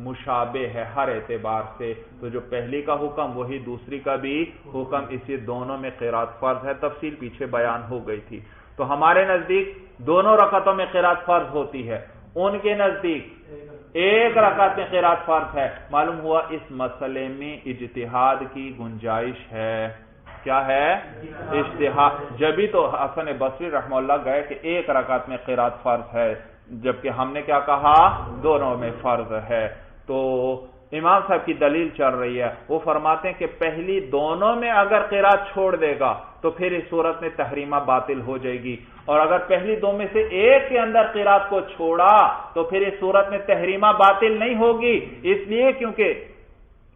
مشابہ ہے ہر اعتبار سے، تو جو پہلی کا حکم وہی دوسری کا بھی حکم، اسی دونوں میں قرات فرض ہے، تفصیل پیچھے بیان ہو گئی تھی۔ تو ہمارے نزدیک دونوں رکعتوں میں قرات فرض ہوتی ہے، ان کے نزدیک ایک رکعت میں قرات فرض ہے۔ معلوم ہوا اس مسئلے میں اجتہاد کی گنجائش ہے۔ کیا ہے؟ اجتہاد۔ جبھی تو حسن بصری رحمہ اللہ گئے کہ ایک رکعت میں قرات فرض ہے، جبکہ ہم نے کیا کہا؟ دونوں میں فرض ہے۔ تو امام صاحب کی دلیل چل رہی ہے، وہ فرماتے ہیں کہ پہلی دونوں میں اگر قرات چھوڑ دے گا تو پھر اس صورت میں تحریمہ باطل ہو جائے گی، اور اگر پہلی دو میں سے ایک کے اندر قرات کو چھوڑا تو پھر اس صورت میں تحریمہ باطل نہیں ہوگی، اس لیے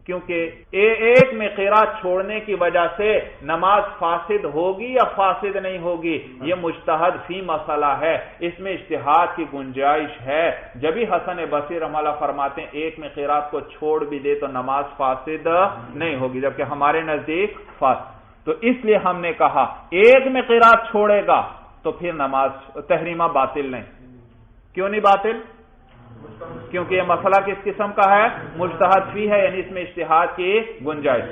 کیونکہ ایک میں قرات چھوڑنے کی وجہ سے نماز فاسد ہوگی یا فاسد نہیں ہوگی، یہ مجتہد فی مسئلہ ہے، اس میں اجتہاد کی گنجائش ہے۔ جبھی حسن بصری رحمہ اللہ فرماتے ہیں ایک میں قرات کو چھوڑ بھی دے تو نماز فاسد نہیں ہوگی، جبکہ ہمارے نزدیک فاسد۔ تو اس لیے ہم نے کہا ایک میں قرات چھوڑے گا تو پھر نماز تحریمہ باطل نہیں۔ کیوں نہیں باطل؟ کیونکہ یہ مسئلہ کس قسم کا ہے؟ مجتہد فی ہے، یعنی اس میں اجتہاد کی گنجائش۔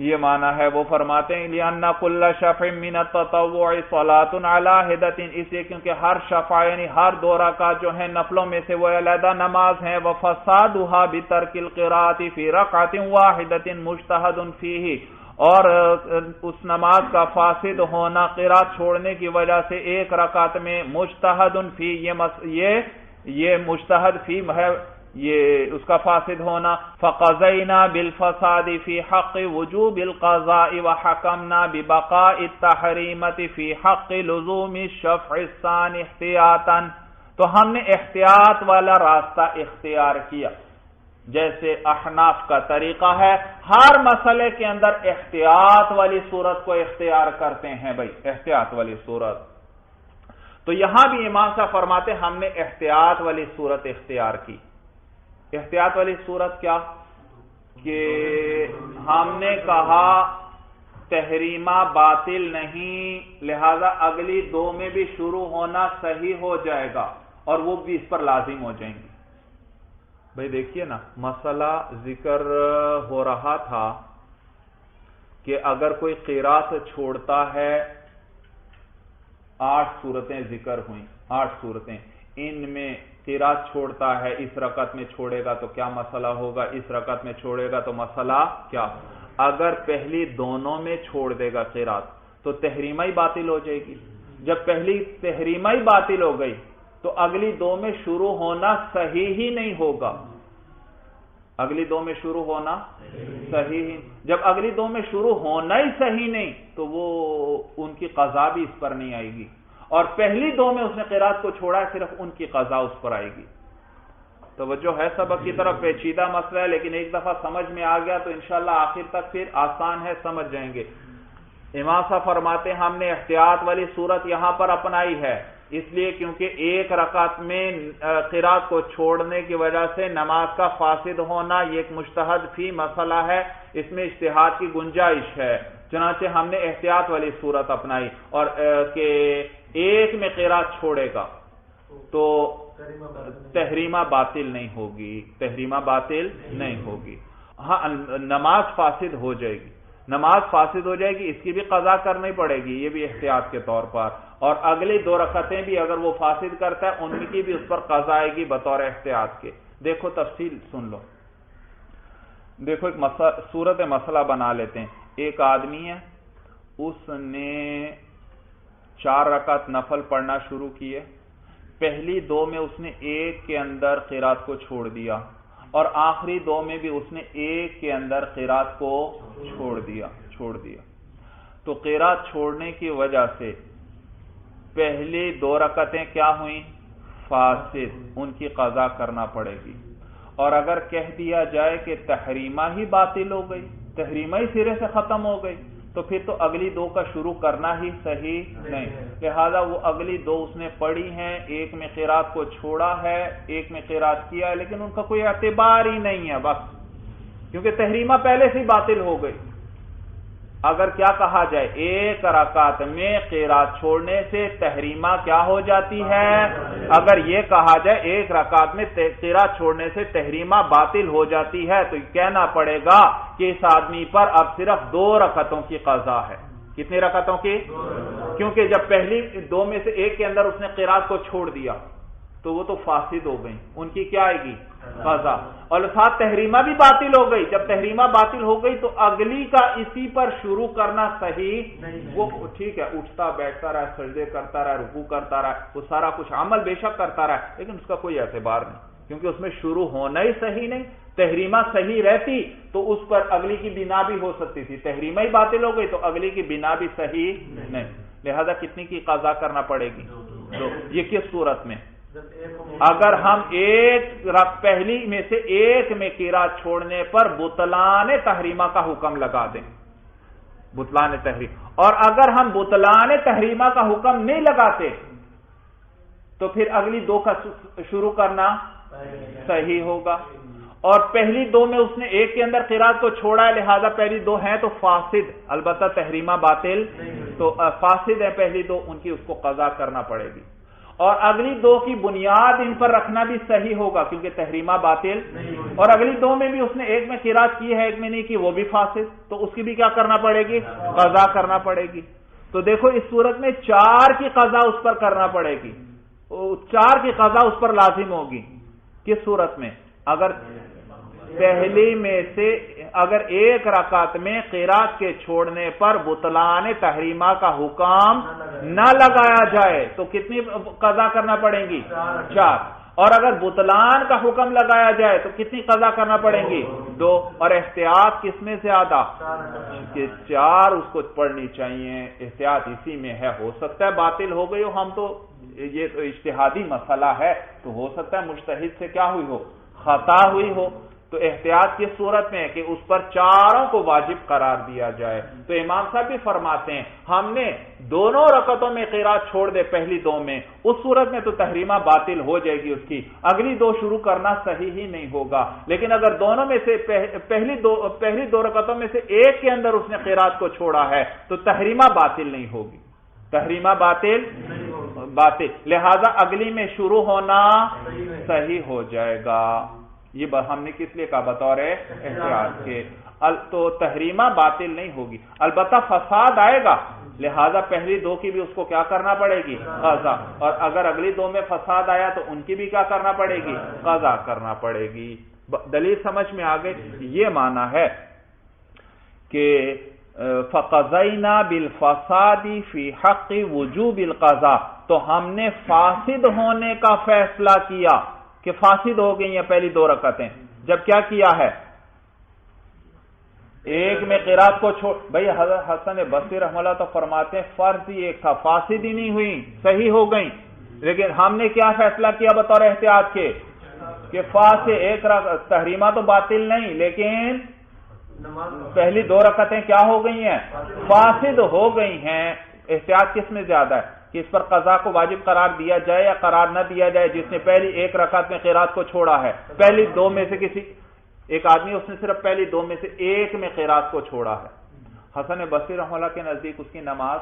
یہ معنی ہے، وہ فرماتے ہیں لِأَنَّ كُلَّ شَفْعٍ مِّنَ التَّطَوُّعِ صَلَاةٌ عَلَى حِدَةٍ، اس لیے کیونکہ ہر شفع یعنی ہر 2 رکعت جو ہیں نفلوں میں سے وہ علیحدہ نماز ہیں، وَفَسَادُهَا بِتَرْكِ الْقِرَاءَةِ فِي رَكْعَةٍ وَاحِدَةٍ مُجْتَهَدٌ فِيهِ، اور اس نماز کا فاسد ہونا قرات چھوڑنے کی وجہ سے ایک رکعت میں مجتہد فی، یہ مجتہد فی ہے، یہ اس کا فاسد ہونا. فقضینا بالفساد فی حق وجوب القضاء وحکمنا ببقاء التحریمۃ فی حق لزوم الشفع الثانی احتیاطا. تو ہم نے احتیاط والا راستہ اختیار کیا. جیسے احناف کا طریقہ ہے، ہر مسئلے کے اندر احتیاط والی صورت کو اختیار کرتے ہیں. بھائی احتیاط والی صورت، تو یہاں بھی امام صاحب فرماتے ہم نے احتیاط والی صورت اختیار کی. احتیاط والی صورت کیا کہ ہم نے کہا تحریمہ باطل نہیں، لہذا اگلی دو میں بھی شروع ہونا صحیح ہو جائے گا اور وہ بھی اس پر لازم ہو جائیں گی. بھائی دیکھیے نا، مسئلہ ذکر ہو رہا تھا کہ اگر کوئی قرات چھوڑتا ہے، 8 صورتیں ذکر ہوئیں، 8 صورتیں، ان میں قرات چھوڑتا ہے، اس رکعت میں چھوڑے گا تو کیا مسئلہ ہوگا، اس رکعت میں چھوڑے گا تو مسئلہ کیا. اگر پہلی دونوں میں چھوڑ دے گا قرات تو تحریمہ ہی باطل ہو جائے گی. جب پہلی تحریمہ ہی باطل ہو گئی تو اگلی دو میں شروع ہونا صحیح ہی نہیں ہوگا. اگلی دو میں شروع ہونا صحیح ہی، جب اگلی دو میں شروع ہونا ہی صحیح نہیں تو وہ ان کی قضا بھی اس پر نہیں آئے گی. اور پہلی دو میں اس نے قرات کو چھوڑا ہے، صرف ان کی قضا اس پر آئے گی. توجہ ہے سبق کی طرف، پیچیدہ مسئلہ ہے لیکن ایک دفعہ سمجھ میں آ گیا تو انشاءاللہ آخر تک پھر آسان ہے، سمجھ جائیں گے. امام صاحب فرماتے ہیں ہم نے احتیاط والی صورت یہاں پر اپنائی ہے، اس لیے کیونکہ ایک رکعت میں قرات کو چھوڑنے کی وجہ سے نماز کا فاسد ہونا یہ ایک مجتہد فی مسئلہ ہے، اس میں اجتہاد کی گنجائش ہے. چنانچہ ہم نے احتیاط والی صورت اپنائی اور کہ ایک میں قرات چھوڑے گا تو تحریمہ باطل نہیں ہوگی، تحریمہ باطل نہیں ہوگی. ہاں نماز فاسد ہو جائے گی، نماز فاسد ہو جائے گی، اس کی بھی قضا کرنی پڑے گی، یہ بھی احتیاط کے طور پر. اور اگلی 2 رکعتیں بھی اگر وہ فاسد کرتا ہے ان کی بھی اس پر قضا آئے گی بطور احتیاط کے. دیکھو تفصیل سن لو. دیکھو ایک صورت مسئلہ بنا لیتے ہیں. ایک آدمی ہے، اس نے 4 رکعت نفل پڑھنا شروع کیے. پہلی 2 میں اس نے ایک کے اندر قرات کو چھوڑ دیا اور آخری 2 میں بھی اس نے ایک کے اندر قرات کو چھوڑ دیا. تو قرات چھوڑنے کی وجہ سے پہلی 2 رکعتیں کیا ہوئیں؟ فاسد، ان کی قضا کرنا پڑے گی. اور اگر کہہ دیا جائے کہ تحریمہ ہی باطل ہو گئی، تحریمہ ہی سرے سے ختم ہو گئی، تو پھر تو اگلی 2 کا شروع کرنا ہی صحیح نہیں. لہذا وہ اگلی 2 اس نے پڑھی ہیں، ایک میں قرات کو چھوڑا ہے، ایک میں قرات کیا ہے، لیکن ان کا کوئی اعتبار ہی نہیں ہے بس، کیونکہ تحریمہ پہلے سے باطل ہو گئی. اگر کیا کہا جائے ایک رکعت میں قرات چھوڑنے سے تحریمہ کیا ہو جاتی ہے، اگر یہ کہا جائے ایک رکعت میں قرات چھوڑنے سے تحریمہ باطل ہو جاتی ہے تو کہنا پڑے گا کہ اس آدمی پر اب صرف 2 رکعتوں کی قضا ہے. کتنی رکعتوں کی؟ کیونکہ جب پہلی 2 میں سے ایک کے اندر اس نے قرات کو چھوڑ دیا تو وہ تو فاسد ہو گئی، ان کی کیا آئے گی؟ قضا. اور ساتھ تحریمہ بھی باطل ہو گئی. جب تحریمہ باطل ہو گئی تو اگلی کا اسی پر شروع کرنا صحیح، وہ ٹھیک ہے اٹھتا بیٹھتا رہا، سجدے کرتا رہا، رکوع کرتا رہا، وہ سارا کچھ عمل بے شک کرتا رہا، لیکن اس کا کوئی اعتبار نہیں کیونکہ اس میں شروع ہونا ہی صحیح نہیں. تحریمہ صحیح رہتی تو اس پر اگلی کی بنا بھی ہو سکتی تھی، تحریمہ ہی باطل ہو گئی تو اگلی کی بنا بھی صحیح نہیں. لہذا کتنی کی قضا کرنا پڑے گی؟ 2. یہ کس صورت میں؟ اگر ہم پہلی میں سے ایک میں قرات چھوڑنے پر بطلان تحریمہ کا حکم لگا دیں، بطلان تحریم. اور اگر ہم بطلان تحریمہ کا حکم نہیں لگاتے تو پھر اگلی 2 کا شروع کرنا صحیح ہوگا. اور پہلی 2 میں اس نے ایک کے اندر قرات کو چھوڑا ہے، لہذا پہلی 2 ہیں تو فاسد، البتہ تحریمہ باطل تو فاسد ہے پہلی 2، ان کی اس کو قضا کرنا پڑے گی. اور اگلی 2 کی بنیاد ان پر رکھنا بھی صحیح ہوگا کیونکہ تحریمہ باطل. اور اگلی 2 میں بھی اس نے ایک میں قرات کی ہے، ایک میں نہیں کی، وہ بھی فاسد، تو اس کی بھی کیا کرنا پڑے گی؟ قضا کرنا پڑے گی. تو دیکھو اس صورت میں 4 کی قضا اس پر کرنا پڑے گی، 4 کی قضا اس پر لازم ہوگی. کس صورت میں؟ اگر پہلی میں سے اگر ایک رکعت میں قرات کے چھوڑنے پر بطلان تحریمہ کا حکم نہ لگایا جائے تو کتنی قضا کرنا پڑیں گی؟ 4. اور اگر بطلان کا حکم لگایا جائے تو کتنی قضا کرنا پڑیں گی؟ 2. اور احتیاط کس میں زیادہ؟ کہ 4 اس کو پڑھنی چاہیے، احتیاط اسی میں ہے۔ ہو سکتا ہے باطل ہو گئی ہو، ہم تو یہ تو اجتہادی مسئلہ ہے، تو ہو سکتا ہے مجتہد سے کیا ہوئی ہو؟ خطا ہوئی ہو، تو احتیاط کی صورت میں کہ اس پر 4 کو واجب قرار دیا جائے۔ تو امام صاحب بھی فرماتے ہیں ہم نے دونوں رکعتوں میں قرات چھوڑ دے پہلی 2 میں، اس صورت میں تو تحریمہ باطل ہو جائے گی اس کی، اگلی 2 شروع کرنا صحیح ہی نہیں ہوگا۔ لیکن اگر دونوں میں سے پہلی 2 رکعتوں میں سے ایک کے اندر اس نے قرات کو چھوڑا ہے تو تحریمہ باطل نہیں ہوگی، تحریمہ باطل لہذا اگلی میں شروع ہونا صحیح ہو جائے گا۔ یہ ہم نے کس لیے کہا؟ بطور احتیاط کے۔ تو تحریمہ باطل نہیں ہوگی، البتہ فساد آئے گا، لہذا پہلی 2 کی بھی اس کو کیا کرنا پڑے گی؟ قضا۔ اور اگر اگلی 2 میں فساد آیا تو ان کی بھی کیا کرنا پڑے گی؟ قضا کرنا پڑے گی۔ دلیل سمجھ میں آ گئی؟ یہ معنی ہے کہ فَقَضَيْنَا بِالْفَسَادِ فِي حَقِّ وُجُوبِ الْقَضَاءِ، تو ہم نے فاسد ہونے کا فیصلہ کیا کہ فاسد ہو گئی ہیں پہلی 2 رکعتیں۔ جب کیا کیا ہے؟ ایک میں قرات کو چھوڑ، بھئی حضرت حسن بصری رحمہ اللہ تو فرماتے ہیں فرض ہی ایک تھا، فاسد ہی نہیں ہوئی، صحیح ہو گئی، لیکن ہم نے کیا فیصلہ کیا بطور احتیاط کے کہ فاسد ایک تحریمہ تو باطل نہیں، لیکن پہلی 2 رکعتیں کیا ہو گئی ہیں؟ فاسد ہو گئی ہیں۔ احتیاط کس میں زیادہ ہے کہ اس پر قضا کو واجب قرار دیا جائے یا قرار نہ دیا جائے؟ جس نے پہلی 1 رکعت میں قرات کو چھوڑا ہے، پہلی 2 میں سے کسی ایک آدمی اس نے صرف پہلی 2 میں سے 1 میں قرات کو چھوڑا ہے، حسن بصری رحمہ اللہ کے نزدیک اس کی نماز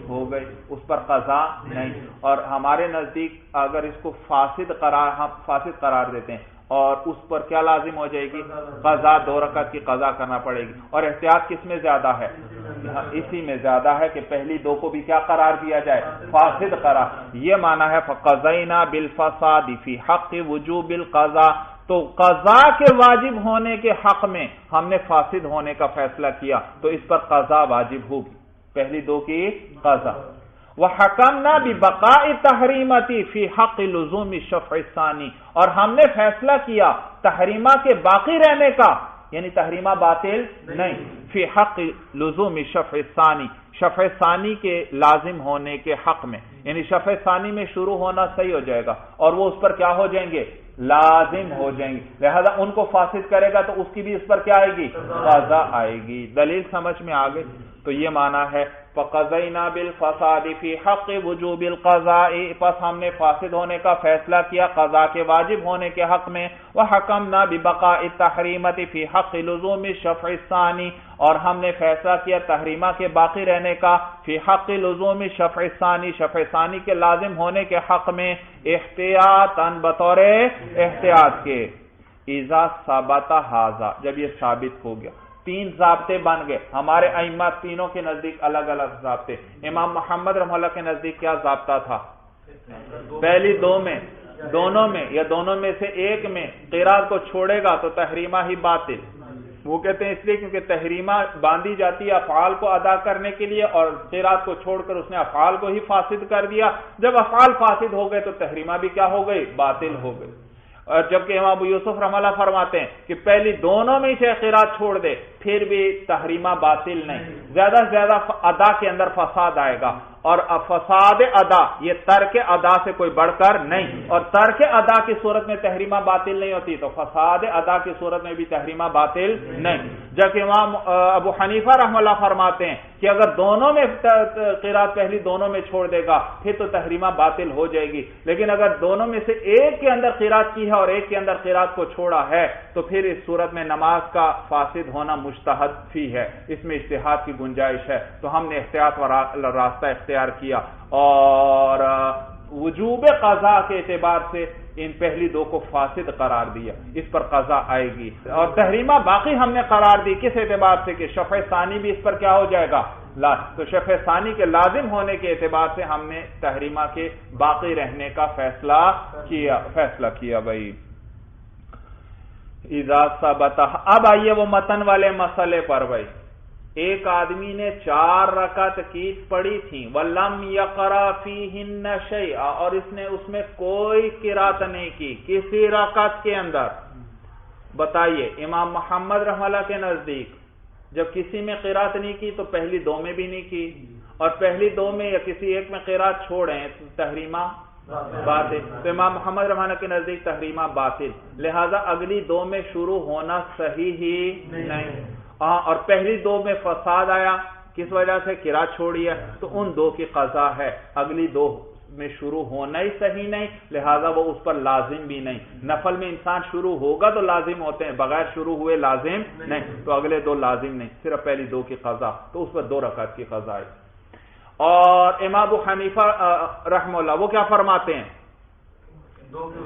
ہو گئی، اس پر قضا نہیں۔ اور ہمارے نزدیک اگر اس کو فاسد قرار دیتے ہیں اور اس پر کیا لازم ہو جائے گی؟ قضا، 2 رکعت کی قضا کرنا پڑے گی۔ اور احتیاط کس میں زیادہ ہے؟ اسی میں زیادہ ہے کہ پہلی 2 کو بھی کیا قرار دیا جائے؟ فاسد قرار۔ یہ معنی ہے فَقَضَيْنَا بِالْفَسَادِ فِي حَقِّ وُجُوبِ الْقَضَاءِ، تو قضا کے واجب ہونے کے حق میں ہم نے فاسد ہونے کا فیصلہ کیا تو اس پر قضا واجب ہوگی، پہلی 2 کی قضا۔ وَحَكَمْنَا بِبَقَاءِ التَّحْرِيمَةِ فِي حَقِّ لُزُومِ الشَّفْعِ الثَّانِي، اور ہم نے فیصلہ کیا تحریمہ کے باقی رہنے کا، یعنی تحریمہ باطل نہیں، فی حق لزوم الشفع الثانی، شفع ثانی کے لازم ہونے کے حق میں، یعنی شفع ثانی میں شروع ہونا صحیح ہو جائے گا اور وہ اس پر کیا ہو جائیں گے؟ لازم ہو جائیں گے، لہذا ان کو فاسد کرے گا تو اس کی بھی اس پر کیا آئے گی؟ قضا آئے گی۔ دلیل سمجھ میں آ گئی؟ تو یہ معنی ہے فَقَضَيْنَا بِالْفَسَادِ فِي حَقِّ وُجُوبِ الْقَضَاءِ، پس ہم نے فاسد ہونے کا فیصلہ کیا قضا کے واجب ہونے کے حق میں۔ وَحَكَمْنَا بِبَقَاءِ التَّحْرِيمَةِ فِي حَقِّ لُزُومِ الشَّفْعِ الثَّانِي، اور ہم نے فیصلہ کیا تحریمہ کے باقی رہنے کا فی حق لزوم شفع ثانی، شفع ثانی کے لازم ہونے کے حق میں، احتیاطاً بطور احتیاط کے۔ اذا ثبت ھذا، جب یہ ثابت ہو گیا، 3 ضابطے بن گئے ہمارے ائمہ تینوں کے نزدیک، الگ الگ ضابطے۔ امام محمد رحمہ اللہ کے نزدیک کیا ضابطہ تھا؟ پہلی 2 میں، دونوں میں یا دونوں میں سے ایک میں قرات کو چھوڑے گا تو تحریمہ ہی باطل۔ وہ کہتے ہیں اس لیے کیونکہ تحریمہ باندھی جاتی ہے افعال کو ادا کرنے کے لیے، اور قرات کو چھوڑ کر اس نے افعال کو ہی فاسد کر دیا، جب افعال فاسد ہو گئے تو تحریمہ بھی کیا ہو گئی؟ باطل ہو گئی۔ اور جبکہ امام ابو یوسف رحمہ اللہ فرماتے ہیں کہ پہلی دونوں میں سے قرات چھوڑ دے پھر بھی تحریمہ باطل نہیں، زیادہ سے زیادہ ادا کے اندر فساد آئے گا، اور فساد ادا یہ ترک ادا سے کوئی بڑھ کر نہیں، اور ترک ادا کی صورت میں تحریمہ باطل نہیں ہوتی تو فساد ادا کی صورت میں بھی تحریمہ باطل نہیں۔ جبکہ امام ابو حنیفہ رحمہ اللہ فرماتے ہیں کہ اگر دونوں میں قرات پہلی دونوں میں چھوڑ دے گا پھر تو تحریمہ باطل ہو جائے گی، لیکن اگر دونوں میں سے ایک کے اندر قرات کی ہے اور ایک کے اندر قرات کو چھوڑا ہے تو پھر اس صورت میں نماز کا فاسد ہونا مجتہد فی ہے، اس میں اجتہاد کی گنجائش ہے، تو ہم نے احتیاط و راستہ اختیار کیا، اور وجوب قضا کے اعتبار سے ان پہلی 2 کو فاسد قرار دیا، اس پر قضا آئے گی، اور تحریمہ باقی ہم نے قرار دی کس اعتبار سے کہ شفع ثانی بھی اس پر کیا ہو جائے گا؟ تو شفع ثانی کے لازم ہونے کے اعتبار سے ہم نے تحریمہ کے باقی رہنے کا فیصلہ کیا بھائی۔ اذا ثبت، اب آئیے وہ متن والے مسئلے پر بھائی، ایک آدمی نے 4 رکعت کی پڑھی تھی وَلَمْ يَقْرَأْ فِيهِنَّ شَيْئًا، اور اس نے اس میں کوئی قرات نہیں کی کسی رکعت کے اندر. بتائیے امام محمد رحمہ اللہ کے نزدیک جب کسی میں قرات نہیں کی تو پہلی 2 میں بھی نہیں کی، اور پہلی 2 میں یا کسی ایک میں قرات چھوڑیں تو تحریمہ باطل. تو امام محمد رحمہ اللہ کے نزدیک تحریمہ باطل، لہذا اگلی 2 میں شروع ہونا صحیح ہی نہیں. اور پہلی 2 میں فساد آیا، کس وجہ سے قرات چھوڑی ہے، تو ان 2 کی قضا ہے. اگلی 2 میں شروع ہونا ہی صحیح نہیں، لہذا وہ اس پر لازم بھی نہیں. نفل میں انسان شروع ہوگا تو لازم ہوتے ہیں، بغیر شروع ہوئے لازم نہیں، تو اگلے 2 لازم نہیں، صرف پہلی 2 کی قضا، تو اس پر 2 رکعت کی قضا ہے. اور امام ابو حنیفہ رحمہ اللہ وہ کیا فرماتے ہیں،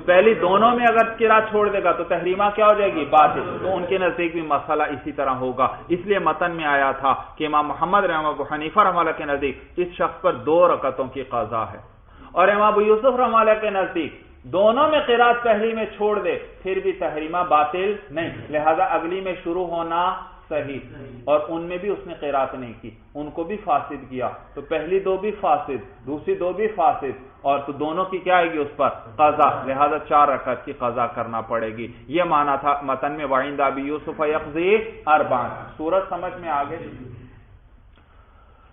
پہلی دونوں میں اگر قرات چھوڑ دے گا تو تحریمہ کیا ہو جائے گی باطل. تو ان کے نزدیک بھی مسئلہ اسی طرح ہوگا. اس لیے متن میں آیا تھا کہ امام محمد رحمہ ابو حنیفہ رحمہ اللہ کے نزدیک اس شخص پر 2 رکعتوں کی قضا ہے، اور امام ابو یوسف رحمہ اللہ کے نزدیک دونوں میں قرات پہلی میں چھوڑ دے پھر بھی تحریمہ باطل نہیں، لہذا اگلی میں شروع ہونا صحیح. اور ان میں بھی اس نے قرات نہیں کی، ان کو بھی فاسد کیا، تو پہلی 2 بھی فاسد، دوسری 2 بھی فاسد، اور تو دونوں کی کیا آئے گی اس پر قضا، لہذا 4 رکعت کی قضا کرنا پڑے گی. یہ مانا تھا متن میں وعند ابی یوسف یقضی 4. سورج سمجھ میں آگے.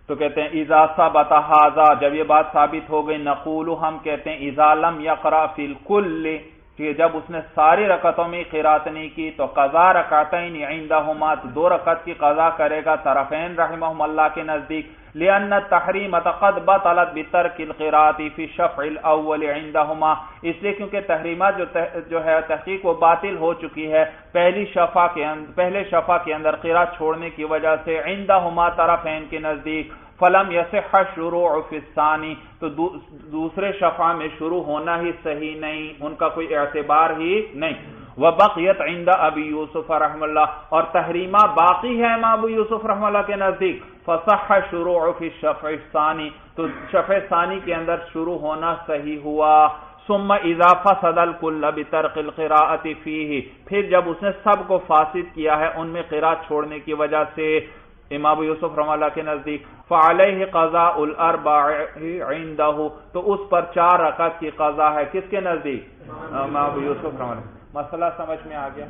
تو کہتے ہیں اذا ثبت ھذا، جب یہ بات ثابت ہو گئی، نقول ہم کہتے ہیں اذا لم یقرأ فی الکل، کہ جب اس نے ساری رکعتوں میں قرات نہیں کی تو قضا رکعتین عندہما، 2 رکعت کی قضا کرے گا طرفین رحمہم اللہ کے نزدیک. لأن التحریم قد بطلت بترک القراءۃ فی الشفع الاول عندہما، اس لیے کیونکہ تحریمہ جو ہے تحقیق وہ باطل ہو چکی ہے پہلے شفع کے اندر قرات چھوڑنے کی وجہ سے، عندہما طرفین کے نزدیک. فلم یصح الشروع فی الثانی، تو دوسرے شفع میں شروع ہونا ہی صحیح نہیں، ان کا کوئی اعتبار ہی نہیں. وبقیت عند ابی یوسف رحمہ اللہ، اور تحریمہ باقی ہے امام ابو یوسف رحمہ اللہ کے نزدیک. فصح شروع فی الشفع الثانی، تو شفع ثانی کے اندر شروع ہونا صحیح ہوا. ثم اذا فسد الکل بترک القراءۃ فیہ، پھر جب اس نے سب کو فاسد کیا ہے ان میں قرات چھوڑنے کی وجہ سے امام ابو یوسف رحمہ اللہ کے نزدیک، فعلیہ قضاء الاربع عندہ، تو اس پر 4 رکعت کی قضا ہے. کس کے نزدیک؟ امام ابو یوسف رحمہ اللہ. مسئلہ سمجھ میں آ گیا.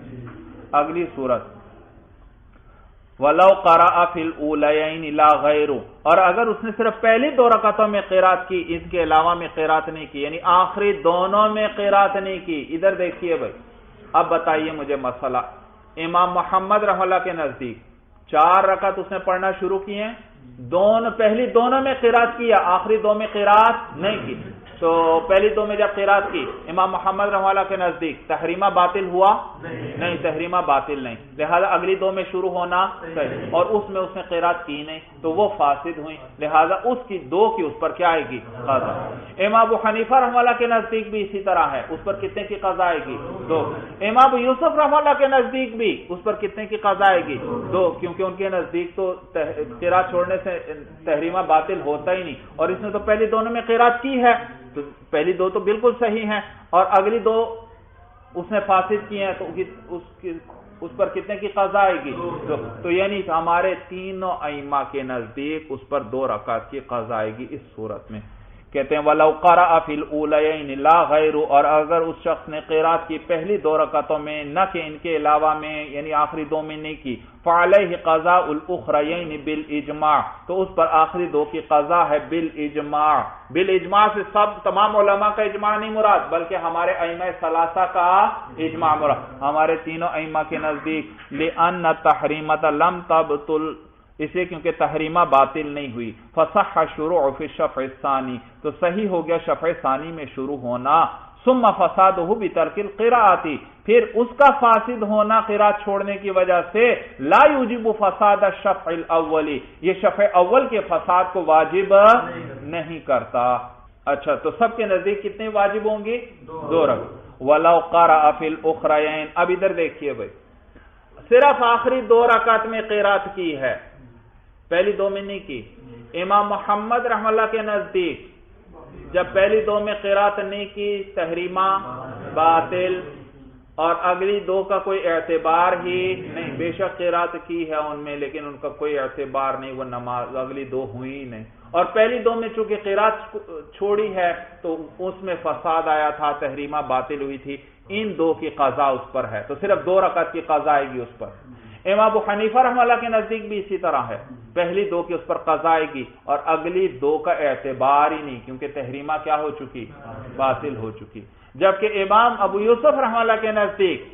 اگلی صورت وَلَوْ قَرَأَ فِي الْأُولَيَيْنِ لَا غَيْرُ، اور اگر اس نے صرف پہلی 2 رکعتوں میں قرات کی، اس کے علاوہ میں قرات نہیں کی، یعنی آخری دونوں میں قرات نہیں کی. ادھر دیکھیے بھائی، اب بتائیے مجھے مسئلہ. امام محمد رحمہ اللہ کے نزدیک 4 رکعت اس نے پڑھنا شروع کیے ہیں، پہلی دونوں میں قرات کی، آخری 2 میں قرات نہیں کی. تو پہلی 2 میں جب قرات کی امام محمد رحمہ اللہ کے نزدیک تحریمہ باطل ہوا نہیں، تحریمہ باطل نہیں، لہذا اگلی 2 میں شروع ہونا صحیح، اور اس میں اس نے قرات کی نہیں تو وہ فاسد ہوئی، لہذا اس کی 2 کی اس پر کیا آئے گی قضا. امام ابو حنیفہ رحمہ اللہ کے نزدیک بھی اسی طرح ہے، اس پر کتنے کی قضا آئے گی 2. امام ابو یوسف رحمہ اللہ کے نزدیک بھی اس پر کتنے کی قضا آئے گی 2، کیونکہ ان کے نزدیک تو قرات چھوڑنے سے تحریمہ باطل ہوتا ہی نہیں، اور اس نے تو پہلی دونوں میں قرات کی ہے، تو پہلی 2 تو بالکل صحیح ہیں، اور اگلی 2 اس نے فاسد کی ہیں، تو اس پر کتنے کی قضا آئے گی؟ تو یعنی ہمارے تینوں ائمہ کے نزدیک اس پر 2 رکعت کی قضا آئے گی. اس صورت میں کہتے ہیں وَلَوْ قَرَأَ فِي الْأُولَيَيْنِ لَا غَيْرُ، اور اگر اس شخص نے قرات کی پہلی 2 رکعتوں میں، نہ کہ ان کے علاوہ میں، یعنی آخری 2 میں نہیں کی، فَعَلَيْهِ قَضَاءُ الْأُخْرَيَيْنِ بِالْإِجْمَاعِ، تو اس پر آخری 2 کی قضا ہے بالإجماع. بالإجماع سے تمام علماء کا اجماع نہیں مراد، بلکہ ہمارے ائمہ ثلاثہ کا اجماع مراد. ہمارے تینوں ائمہ کے نزدیک لِأَنَّ التَّحْرِيمَةَ لَمْ تَبْطُلْ، اس لیے کیونکہ تحریمہ باطل نہیں ہوئی. فصح شروع فی الشفع الثانی، تو صحیح ہو گیا شفع ثانی میں شروع ہونا. ثم فسادہ بترک القراءۃ، پھر اس کا فاسد ہونا قرات چھوڑنے کی وجہ سے لا یوجب فساد الشفع الاول، یہ شفع اول کے فساد کو واجب نہیں کرتا. اچھا، تو سب کے نزدیک کتنے واجب ہوں گی 2 رکعت. ولو قرأ فی الاخرین، اب ادھر دیکھیے بھائی، صرف آخری 2 رکعت میں قرات کی ہے، پہلی 2 میں نہیں کی. امام محمد رحمہ اللہ کے نزدیک جب پہلی 2 میں قرات نہیں کی تحریمہ باطل، اور اگلی دو کا کوئی اعتبار ہی نہیں، بے شک قرات کی ہے ان میں لیکن ان کا کوئی اعتبار نہیں، وہ نماز اگلی دو ہوئی ہی نہیں۔ اور پہلی دو میں چونکہ قرات چھوڑی ہے تو اس میں فساد آیا تھا، تحریمہ باطل ہوئی تھی، ان دو کی قضا اس پر ہے، تو صرف 2 رکعت کی قضا آئے گی اس پر۔ امام ابو حنیفہ رحمہ اللہ کے نزدیک بھی اسی طرح ہے، پہلی دو کی اس پر قضا آئے گی اور اگلی دو کا اعتبار ہی نہیں، کیونکہ تحریمہ کیا ہو چکی؟ باطل ہو چکی۔ جبکہ امام ابو یوسف رحمہ اللہ کے نزدیک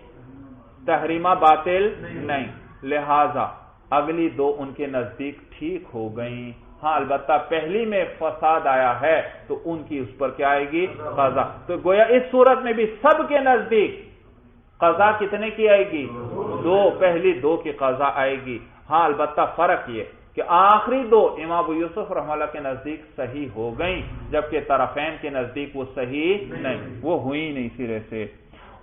تحریمہ باطل نہیں، لہذا اگلی دو ان کے نزدیک ٹھیک ہو گئیں۔ ہاں البتہ پہلی میں فساد آیا ہے تو ان کی اس پر کیا آئے گی؟ قضا۔ تو گویا اس صورت میں بھی سب کے نزدیک قضا کتنے کی آئے گی؟ 2، پہلی 2 کی قضا آئے گی۔ ہاں البتہ فرق یہ کہ آخری 2 امام ابو یوسف رحمہ اللہ کے نزدیک صحیح ہو گئیں، جبکہ طرفین کے نزدیک وہ صحیح نہیں، وہ ہوئی نہیں سرے سے۔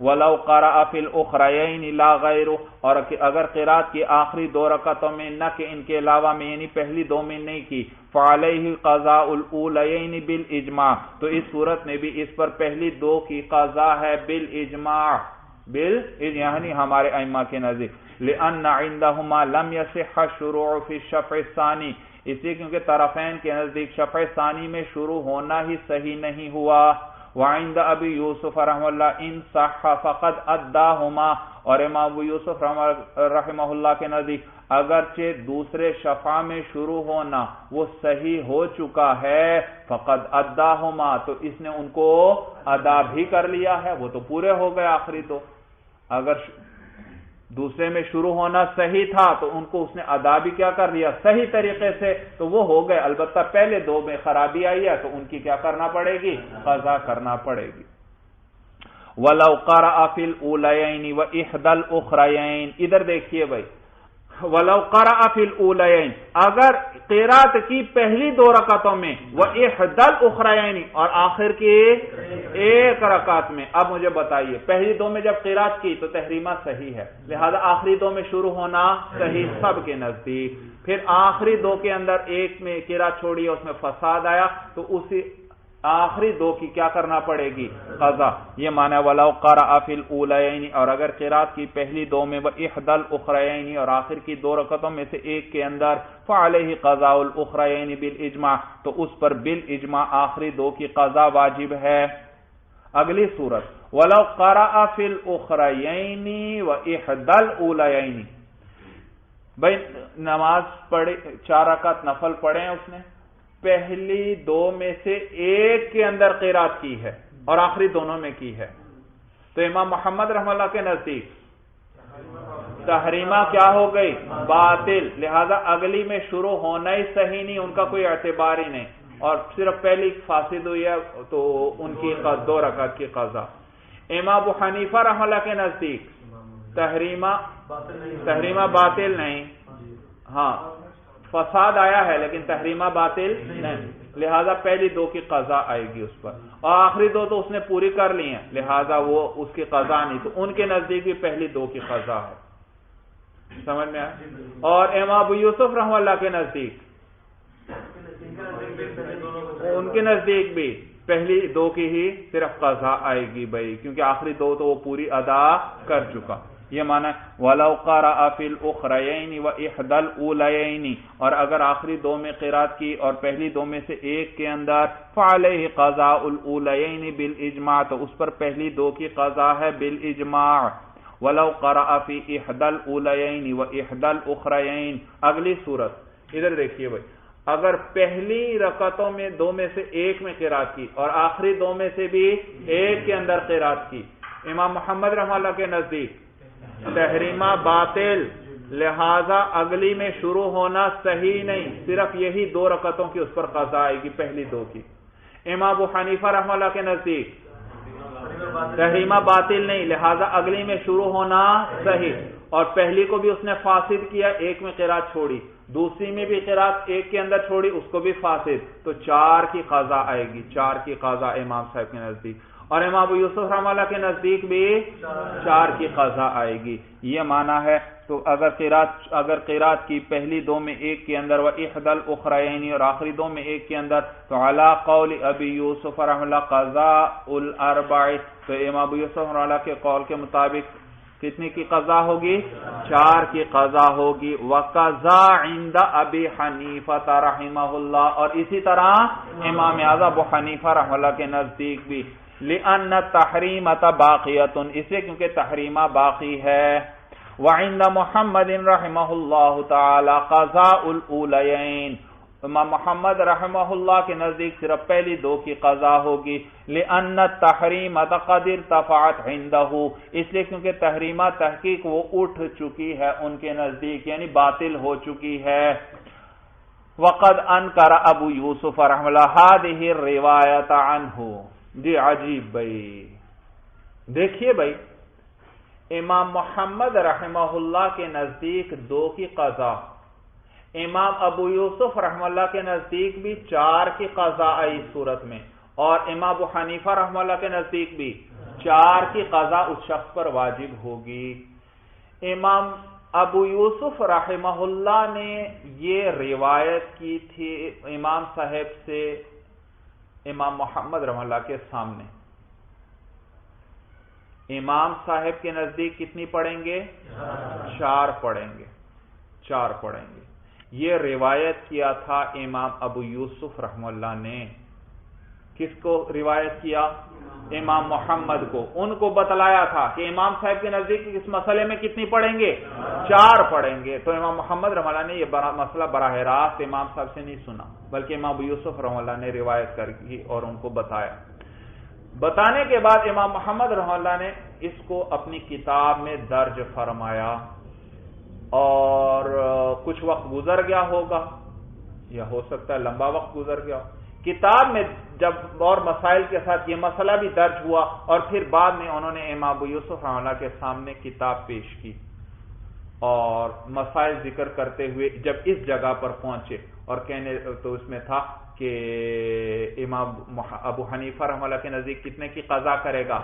وَلَوْ قَرَأَ فِي الْأُخْرَيَيْنِ لَا غَيْرُ، اور اگر قرات کی آخری 2 رکعتوں میں نہ کہ ان کے علاوہ میں یعنی پہلی 2 میں نہیں کی، فَعَلَيْهِ قَضَاءُ الْأُولَيَيْنِ بِالْإِجْمَاعِ، تو اس صورت میں بھی اس پر پہلی 2 کی قضا ہے بالإجماع، یعنی ہمارے ائمہ کے نزدیک، لِأَنَّ عِندَهُمَا لَمْ يَصِحَّ الشُّرُوعُ فِي الشَّفْعِ الثَّانِي، اس لیے کیونکہ طرفین کے نزدیک شفع ثانی میں شروع ہونا ہی صحیح نہیں ہوا۔ وعند ابی یوسف رحمہ اللہ ان صح فقد اداہما، اور امام ابو یوسف رحمہ اللہ کے نزدیک اگرچہ دوسرے شفع میں شروع ہونا وہ صحیح ہو چکا ہے، فقد اداہما، تو اس نے ان کو ادا بھی کر لیا ہے، وہ تو پورے ہو گئے آخری 2۔ اگر دوسرے میں شروع ہونا صحیح تھا تو ان کو اس نے ادا بھی کیا کر لیا صحیح طریقے سے، تو وہ ہو گئے۔ البتہ پہلے 2 میں خرابی آئی ہے تو ان کی کیا کرنا پڑے گی؟ قضا کرنا پڑے گی۔ وَلَوْ قَرَأَ فِي الْأُولَيَيْنِ وَإِحْدَى الْأُخْرَيَيْنِ، ادھر دیکھیے بھائی، وَلَوْ قَرَأَ فِي الْأُولَيَيْنِ، اگر قرات کی پہلی 2 رکعتوں میں، وَإِحْدَى الْأُخْرَيَيْنِ، اور آخر کی 1 رکعت میں، اب مجھے بتائیے پہلی 2 میں جب قرات کی تو تحریمہ صحیح ہے، لہذا آخری 2 میں شروع ہونا صحیح سب کے نزدیک، پھر آخری 2 کے اندر 1 میں قرات چھوڑی اس میں فساد آیا تو اسی آخری 2 کی کیا کرنا پڑے گی؟ قضا۔ یہ معنی وَلَوْ قَرَأَ فِي الْأُولَيَيْنِ، اور اگر قرات کی پہلی 2 میں وَإِحْدَى الْأُخْرَيَيْنِ، اور آخر کی 2 رکعتوں میں سے 1 کے اندر، فَعَلَيْهِ قَضَاءُ الْأُخْرَيَيْنِ بِالْإِجْمَاعِ، تو اس پر بالإجماع آخری 2 کی قضا واجب ہے۔ اگلی صورت وَلَوْ قَرَأَ فِي الْأُخْرَيَيْنِ وَإِحْدَى الْأُولَيَيْنِ، بھائی نماز پڑھے 4 رکعت نفل پڑھے ہیں اس نے، پہلی 2 میں سے 1 کے اندر قرات کی ہے اور آخری دونوں میں کی ہے، تو امام محمد رحمہ اللہ کے نزدیک تحریمہ کیا ہو گئی؟ باطل، لہذا اگلی میں شروع ہونا ہی صحیح نہیں، ان کا کوئی اعتبار ہی نہیں، اور صرف پہلی فاسد ہوئی ہے تو ان کی 2 رکعت کی قضا۔ امام ابو حنیفہ رحمہ اللہ کے نزدیک تحریمہ باطل نہیں، ہاں فساد آیا ہے لیکن تحریمہ باطل نہیں، لہذا پہلی 2 کی قضا آئے گی اس پر، اور آخری 2 تو اس نے پوری کر لی ہیں لہذا وہ اس کی قضا نہیں، تو ان کے نزدیک بھی پہلی 2 کی قضا ہے۔ سمجھ میں آیا؟ اور امام ابو یوسف رحمہ اللہ کے نزدیک، ان کے نزدیک بھی پہلی 2 کی ہی صرف قضا آئے گی بھائی، کیونکہ آخری 2 تو وہ پوری ادا کر چکا۔ یہ معنی وَلَوْ قَرَأَ فِي الْأُخْرَيَيْنِ وَإِحْدَى الْأُولَيَيْنِ، اور اگر آخری 2 میں قرات کی اور پہلی 2 میں سے 1 کے اندر، فَعَلَيْهِ قَضَاءُ الْأُولَيَيْنِ بِالْإِجْمَاعِ، تو اس پر پہلی 2 کی قضا ہے بالإجماع۔ وَلَوْ قَرَأَ فِي إِحْدَى الْأُولَيَيْنِ وَإِحْدَى الْأُخْرَيَيْنِ، اگلی صورت ادھر دیکھیے بھائی، اگر پہلی رکعتوں میں 2 میں سے 1 میں قرات کی اور آخری 2 میں سے بھی 1 کے اندر قرات کی، امام محمد رحمہ اللہ کے نزدیک تحریمہ باطل، لہذا اگلی میں شروع ہونا صحیح نہیں، صرف یہی 2 رکعتوں کی اس پر قضا آئے گی پہلی 2 کی۔ امام ابو حنیفہ رحمہ اللہ کے نزدیک تحریمہ باطل نہیں، لہذا اگلی میں شروع ہونا صحیح، اور پہلی کو بھی اس نے فاسد کیا، 1 میں قرات چھوڑی، دوسری میں بھی قرات 1 کے اندر چھوڑی، اس کو بھی فاسد، تو 4 کی قضا آئے گی، 4 کی قضا امام صاحب کے نزدیک۔ اور امام ابو یوسف رحمہ اللہ کے نزدیک بھی 4 کی قضا آئے گی. یہ معنی ہے. تو اگر قرات کی پہلی 2 میں 1 کے اندر و احدى الاخرین اور آخری 2 میں 1 کے اندر تو علی قول ابی یوسف رحمہ اللہ قضاء الاربع، تو امام ابو یوسف رحمہ اللہ کے قول کے مطابق کتنی کی قضا ہوگی؟ 4 کی قضا ہوگی. وقضا عند ابی حنیفہ رحمہ اللہ، اور اسی طرح امام اعظم ابو حنیفہ رحمہ اللہ کے نزدیک بھی، لأن التحریمۃ باقیۃ، اس لیے کیونکہ تحریمہ باقی ہے. وعند محمد رحمہ اللہ تعالی قضاء الاولیین، امام محمد رحمہ اللہ کے نزدیک صرف پہلی 2 کی قضا ہوگی. لأن التحریمۃ قد ارتفعت عنده، اس لیے کیونکہ تحریمہ تحقیق وہ اٹھ چکی ہے ان کے نزدیک، یعنی باطل ہو چکی ہے. وقد انکر ابو یوسف رحمہ اللہ هذه الروایت عنہ. جی عجیب بھائی، دیکھیے بھائی، امام محمد رحمہ اللہ کے نزدیک 2 کی قضا، امام ابو یوسف رحمہ اللہ کے نزدیک بھی 4 کی قضا آئی صورت میں، اور امام ابو حنیفہ رحمہ اللہ کے نزدیک بھی 4 کی قضا اس شخص پر واجب ہوگی. امام ابو یوسف رحمہ اللہ نے یہ روایت کی تھی امام صاحب سے امام محمد رحمہ اللہ کے سامنے. امام صاحب کے نزدیک کتنی پڑھیں گے؟ 4 پڑھیں گے. 4 پڑھیں گے. یہ روایت کیا تھا امام ابو یوسف رحمہ اللہ نے. کس کو روایت کیا؟ امام محمد کو. ان کو بتلایا تھا کہ امام صاحب کے نزدیک اس مسئلے میں کتنی پڑھیں گے؟ 4 پڑھیں گے. تو امام محمد رحمہ اللہ نے یہ مسئلہ براہ راست امام صاحب سے نہیں سنا، بلکہ امام ابو یوسف رحمہ اللہ نے روایت کر کی اور ان کو بتایا. بتانے کے بعد امام محمد رحمہ اللہ نے اس کو اپنی کتاب میں درج فرمایا، اور کچھ وقت گزر گیا ہوگا، یا ہو سکتا ہے لمبا وقت گزر گیا. کتاب میں جب اور مسائل کے ساتھ یہ مسئلہ بھی درج ہوا، اور پھر بعد میں انہوں نے امام ابو یوسف رحمہ اللہ کے سامنے کتاب پیش کی، اور مسائل ذکر کرتے ہوئے جب اس جگہ پر پہنچے اور کہنے تو اس میں تھا کہ امام ابو حنیفہ رحمہ اللہ کے نزدیک کتنے کی قضا کرے گا؟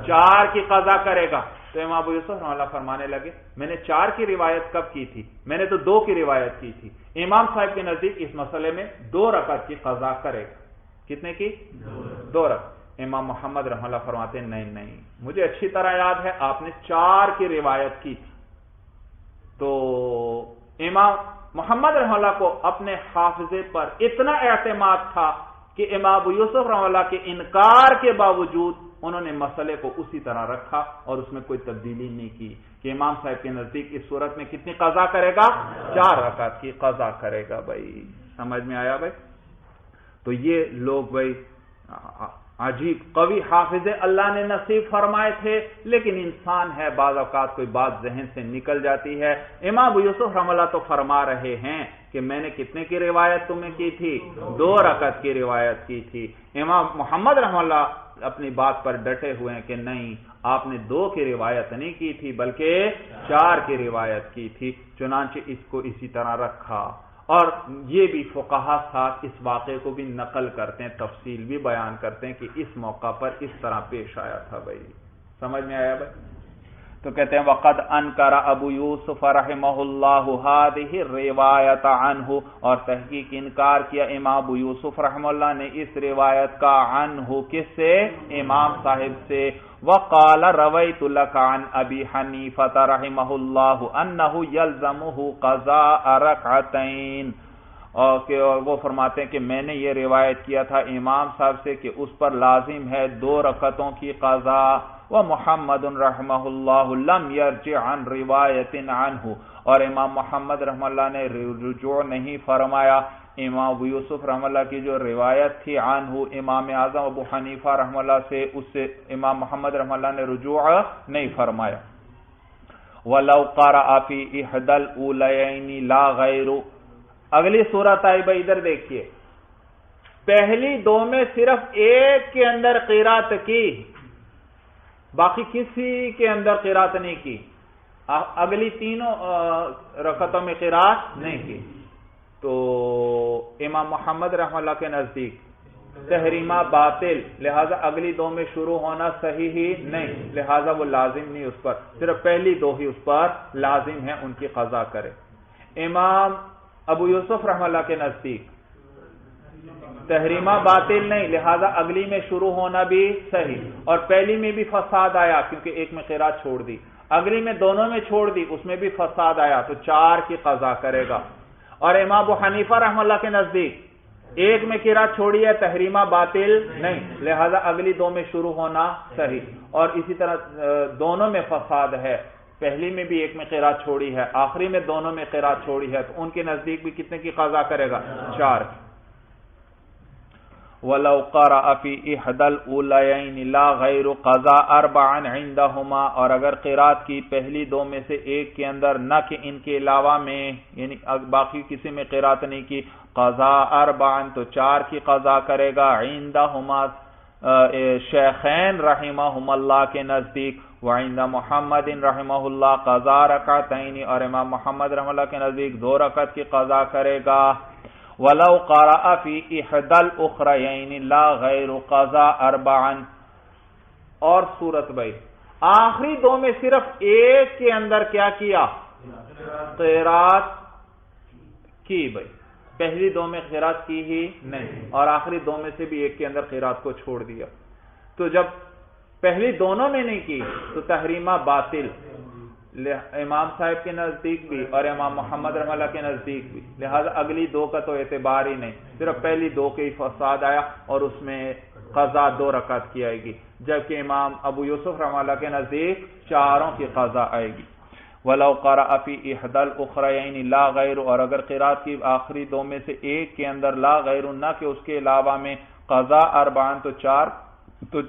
4 کی قضا کرے گا. تو امام ابو یوسف رحمہ اللہ فرمانے لگے میں نے 4 کی روایت کب کی تھی؟ میں نے تو 2 کی روایت کی تھی. امام صاحب کے نزدیک اس مسئلے میں 2 رکعت کی قضا کرے گا. کتنے کی؟ 2 رکعت. امام محمد رحمہ اللہ فرماتے ہیں نہیں، مجھے اچھی طرح یاد ہے آپ نے 4 کی روایت کی تھی. تو امام محمد رحمہ اللہ کو اپنے حافظے پر اتنا اعتماد تھا کہ امام ابو یوسف رحمہ اللہ کے انکار کے باوجود انہوں نے مسئلے کو اسی طرح رکھا اور اس میں کوئی تبدیلی نہیں کی کہ امام صاحب کے نزدیک اس صورت میں کتنی قضا کرے گا؟ 4 رکعت کی قضا کرے گا. بھائی سمجھ میں آیا بھائی؟ تو یہ لوگ بھائی عجیب قوی حافظ اللہ نے نصیب فرمائے تھے، لیکن انسان ہے بعض اوقات کوئی بات ذہن سے نکل جاتی ہے. امام ابو یوسف رحمہ اللہ تو فرما رہے ہیں کہ میں نے کتنے کی روایت تمہیں کی تھی؟ 2 رکعت کی روایت کی تھی. امام محمد رحمہ اللہ اپنی بات پر ڈٹے ہوئے ہیں کہ نہیں، آپ نے 2 کی روایت نہیں کی تھی بلکہ 4 کی روایت کی تھی. چنانچہ اس کو اسی طرح رکھا. اور یہ بھی فقہا ساتھ اس واقعے کو بھی نقل کرتے ہیں، تفصیل بھی بیان کرتے ہیں کہ اس موقع پر اس طرح پیش آیا تھا. بھائی سمجھ میں آیا بھائی؟ تو کہتے ہیں وقد انکر ابو یوسف رحمہ اللہ هذه الروایت عنہ، اور تحقیق انکار کیا امام ابو یوسف رحمہ اللہ نے اس روایت کا عنہ، کس سے؟ امام صاحب سے. وقال رویت لك عن ابی حنیفہ رحمہ اللہ انه یلزمه قضاء رکعتین، اور وہ فرماتے ہیں کہ میں نے یہ روایت کیا تھا امام صاحب سے کہ اس پر لازم ہے 2 رکعتوں کی قضا. ومحمد رحمہ اللہ لم یرجع عن روایت عنہ، اور امام محمد رحمہ اللہ نے رجوع نہیں فرمایا امام ابو یوسف رحمہ اللہ کی جو روایت تھی عنہ امام اعظم ابو حنیفہ رحمہ اللہ سے، اس سے امام محمد رحمہ اللہ نے رجوع نہیں فرمایا. وَلَوْ قَرَأَ فِي إِحْدَى الْأُولَيَيْنِ لَا غَيْرُ. اگلی صورت آئی بھائی، ادھر دیکھیے، پہلی 2 میں صرف ایک کے اندر قرات کی، باقی کسی کے اندر قرات نہیں کی، اگلی 3 رکعتوں میں قرات نہیں کی. تو امام محمد رحمہ اللہ کے نزدیک تحریمہ باطل، لہذا اگلی دو میں شروع ہونا صحیح ہی نہیں، لہذا وہ لازم نہیں اس پر، صرف پہلی دو ہی اس پر لازم ہے، ان کی قضا کرے۔ امام ابو یوسف رحمہ اللہ کے نزدیک تحریمہ باطل نہیں، لہذا اگلی میں شروع ہونا بھی صحیح، اور پہلی میں بھی فساد آیا کیونکہ ایک میں قرات چھوڑ دی، اگلی میں دونوں میں چھوڑ دی، اس میں بھی فساد آیا تو 4 کی قضا کرے گا۔ اور امام ابو حنیفہ رحمہ اللہ کے نزدیک ایک میں قرات چھوڑی ہے، تحریمہ باطل نہیں، لہذا اگلی دو میں شروع ہونا صحیح، اور اسی طرح دونوں میں فساد ہے، پہلی میں بھی ایک میں قرات چھوڑی ہے، آخری میں دونوں میں قرات چھوڑی ہے، تو ان کے نزدیک بھی کتنے کی قضا کرے گا؟ 4 کی۔ وَلَوْ قَرَأَ فِي إِحْدَى الْأُولَيَيْنِ لَا غَيْرُ قَضَاءَ أَرْبَعًا عِنْدَهُمَا، اور اگر قرات کی پہلی دو میں سے ایک کے اندر نہ کہ ان کے علاوہ میں، یعنی باقی کسی میں قرات نہیں کی، قضاء أربعًا تو 4 کی قضا کرے گا، عِنْدَهُمَا شیخین رحمہم اللہ کے نزدیک، وعند محمد رحمہ اللہ قضاء رکعتین، اور امام محمد رحمہ اللہ کے نزدیک 2 رکعت کی قضا کرے گا۔ وَلَوْ قَرَأَ فِي إِحْدَى الْأُخْرَيَيْنِ لَا غَيْرُ قَضَاءَ أَرْبَعًا، اور صورت بھائی آخری دو میں صرف ایک کے اندر کیا کیا؟ قرات کی، بھائی پہلی دو میں قرات کی ہی نہیں، اور آخری دو میں سے بھی ایک کے اندر قرات کو چھوڑ دیا، تو جب پہلی دونوں میں نہیں کی تو تحریمہ باطل امام صاحب کے نزدیک بھی اور امام محمد رحمہ اللہ کے نزدیک بھی، لہذا اگلی دو کا تو اعتبار ہی نہیں، صرف پہلی دو کے ہی فساد آیا اور اس میں قضا 2 رکعت کی آئے گی، جبکہ امام ابو یوسف رحمہ اللہ کے نزدیک 4 کی قضا آئے گی۔ وَلَوْ قَرَأَ فِي إِحْدَى الْأُخْرَيَيْنِ لَا غَيْرُ، اور اگر قرات کی آخری دو میں سے ایک کے اندر لا غیر، نہ کہ اس کے علاوہ میں، قضاء أربعًا تو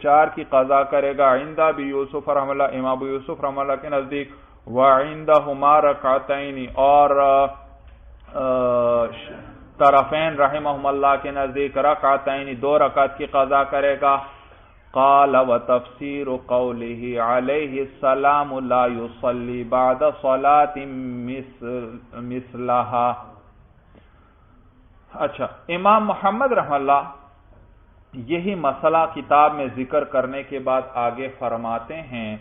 4 کی قضا کرے گا، عند ابی یوسف رحمہ اللہ امام ابو یوسف رحمہ اللہ کے نزدیک، وعندہما رکعتین، اور طرفین رحمہم اللہ کے نزدیک رکعتین 2 رکعت کی قضا کرے گا۔ قال وتفسیر قوله علیہ السلام لا یصلی بعد صلاة مثلها۔ اچھا، امام محمد رحمہ اللہ یہی مسئلہ کتاب میں ذکر کرنے کے بعد آگے فرماتے ہیں،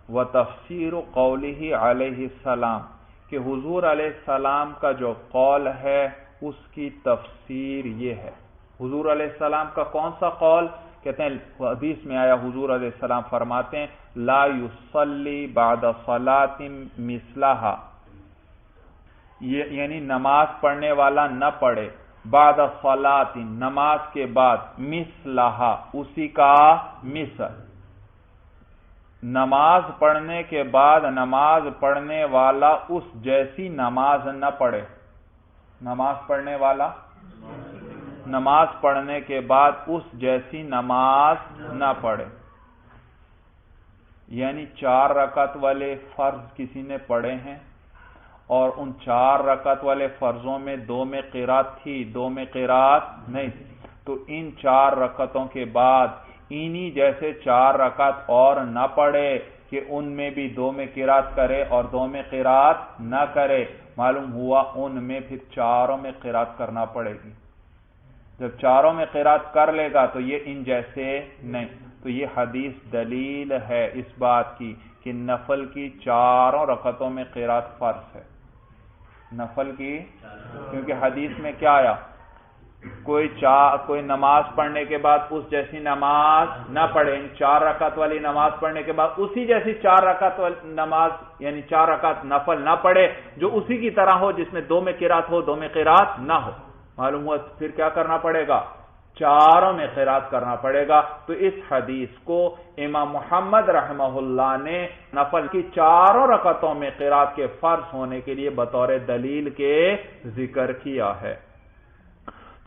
وَتَفْسِيرُ قَوْلِهِ عَلَيْهِ السَّلَامُ، کہ حضور علیہ السلام کا جو قول ہے اس کی تفسیر یہ ہے۔ حضور علیہ السلام کا کون سا قول؟ کہتے ہیں حدیث میں آیا، حضور علیہ السلام فرماتے ہیں لا یصلی بعد صلاۃ مثلها، یعنی نماز پڑھنے والا نہ پڑھے بعد صلاۃ، نماز کے بعد، مثلها، اسی کا مثل، نماز پڑھنے کے بعد نماز پڑھنے والا اس جیسی نماز نہ پڑھے، نماز پڑھنے والا نماز پڑھنے کے بعد اس جیسی نماز نہ پڑھے، یعنی 4 رکعت والے فرض کسی نے پڑھے ہیں اور ان 4 رکعت والے فرضوں میں 2 میں قرات تھی، 2 میں قرات نہیں، تو ان 4 رکعتوں کے بعد انہی جیسے 4 رکعت اور نہ پڑھے کہ ان میں بھی 2 میں قرات کرے اور 2 میں قرات نہ کرے، معلوم ہوا ان میں پھر 4 میں قرات کرنا پڑے گی، جب 4 میں قرات کر لے گا تو یہ ان جیسے نہیں، تو یہ حدیث دلیل ہے اس بات کی کہ نفل کی 4 رکعتوں میں قرات فرض ہے، نفل کی، کیونکہ حدیث میں کیا آیا، کوئی نماز پڑھنے کے بعد اس جیسی نماز نہ پڑھے، 4 رکعت والی نماز پڑھنے کے بعد اسی جیسی 4 رکعت والی نماز، یعنی 4 رکعت نفل نہ پڑھے جو اسی کی طرح ہو، جس میں 2 میں قرات ہو 2 میں قرات نہ ہو، معلوم ہوا پھر کیا کرنا پڑے گا، 4 میں قرات کرنا پڑے گا۔ تو اس حدیث کو امام محمد رحمہ اللہ نے نفل کی 4 رکعتوں میں قرات کے فرض ہونے کے لیے بطور دلیل کے ذکر کیا ہے۔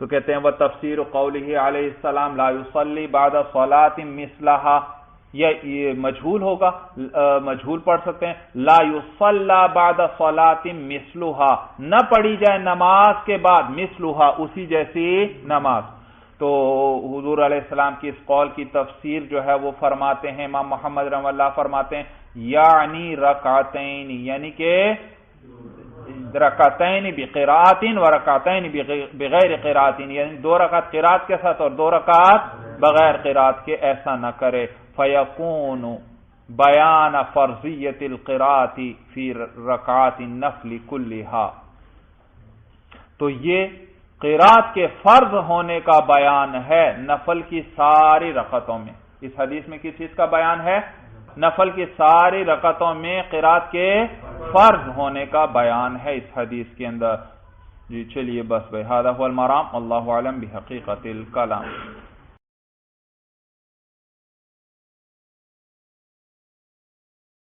تو کہتے ہیں وہ تفسیر قولہ علیہ السلام لا یصلی بعد صلاۃ مثلها، یہ مجہول ہوگا، مجہول پڑھ سکتے ہیں، لا یصلی بعد صلاۃ مثلها، نہ پڑھی جائے نماز کے بعد مثلها، اسی جیسی نماز۔ تو حضور علیہ السلام کی اس قول کی تفسیر جو ہے وہ فرماتے ہیں امام محمد رحمہ اللہ فرماتے ہیں یعنی رکعتین، یعنی کہ رکعتین بقراءت و رکعتین بغیر قراءت، یعنی 2 رکعت قراءت کے ساتھ اور 2 رکعت بغیر قراءت کے، ایسا نہ کرے۔ فیکون بیان فرضیت القراءت فی رکعات النفل کلھا، تو یہ قراءت کے فرض ہونے کا بیان ہے نفل کی ساری رکعتوں میں۔ اس حدیث میں کس چیز کا بیان ہے؟ نفل کی ساری رکعتوں میں قراءت کے فرض ہونے کا بیان ہے اس حدیث کے اندر۔ جی چلیے بس بھائی، ھذا ھو المرام، اللہ اعلم بحقیقت الکلام۔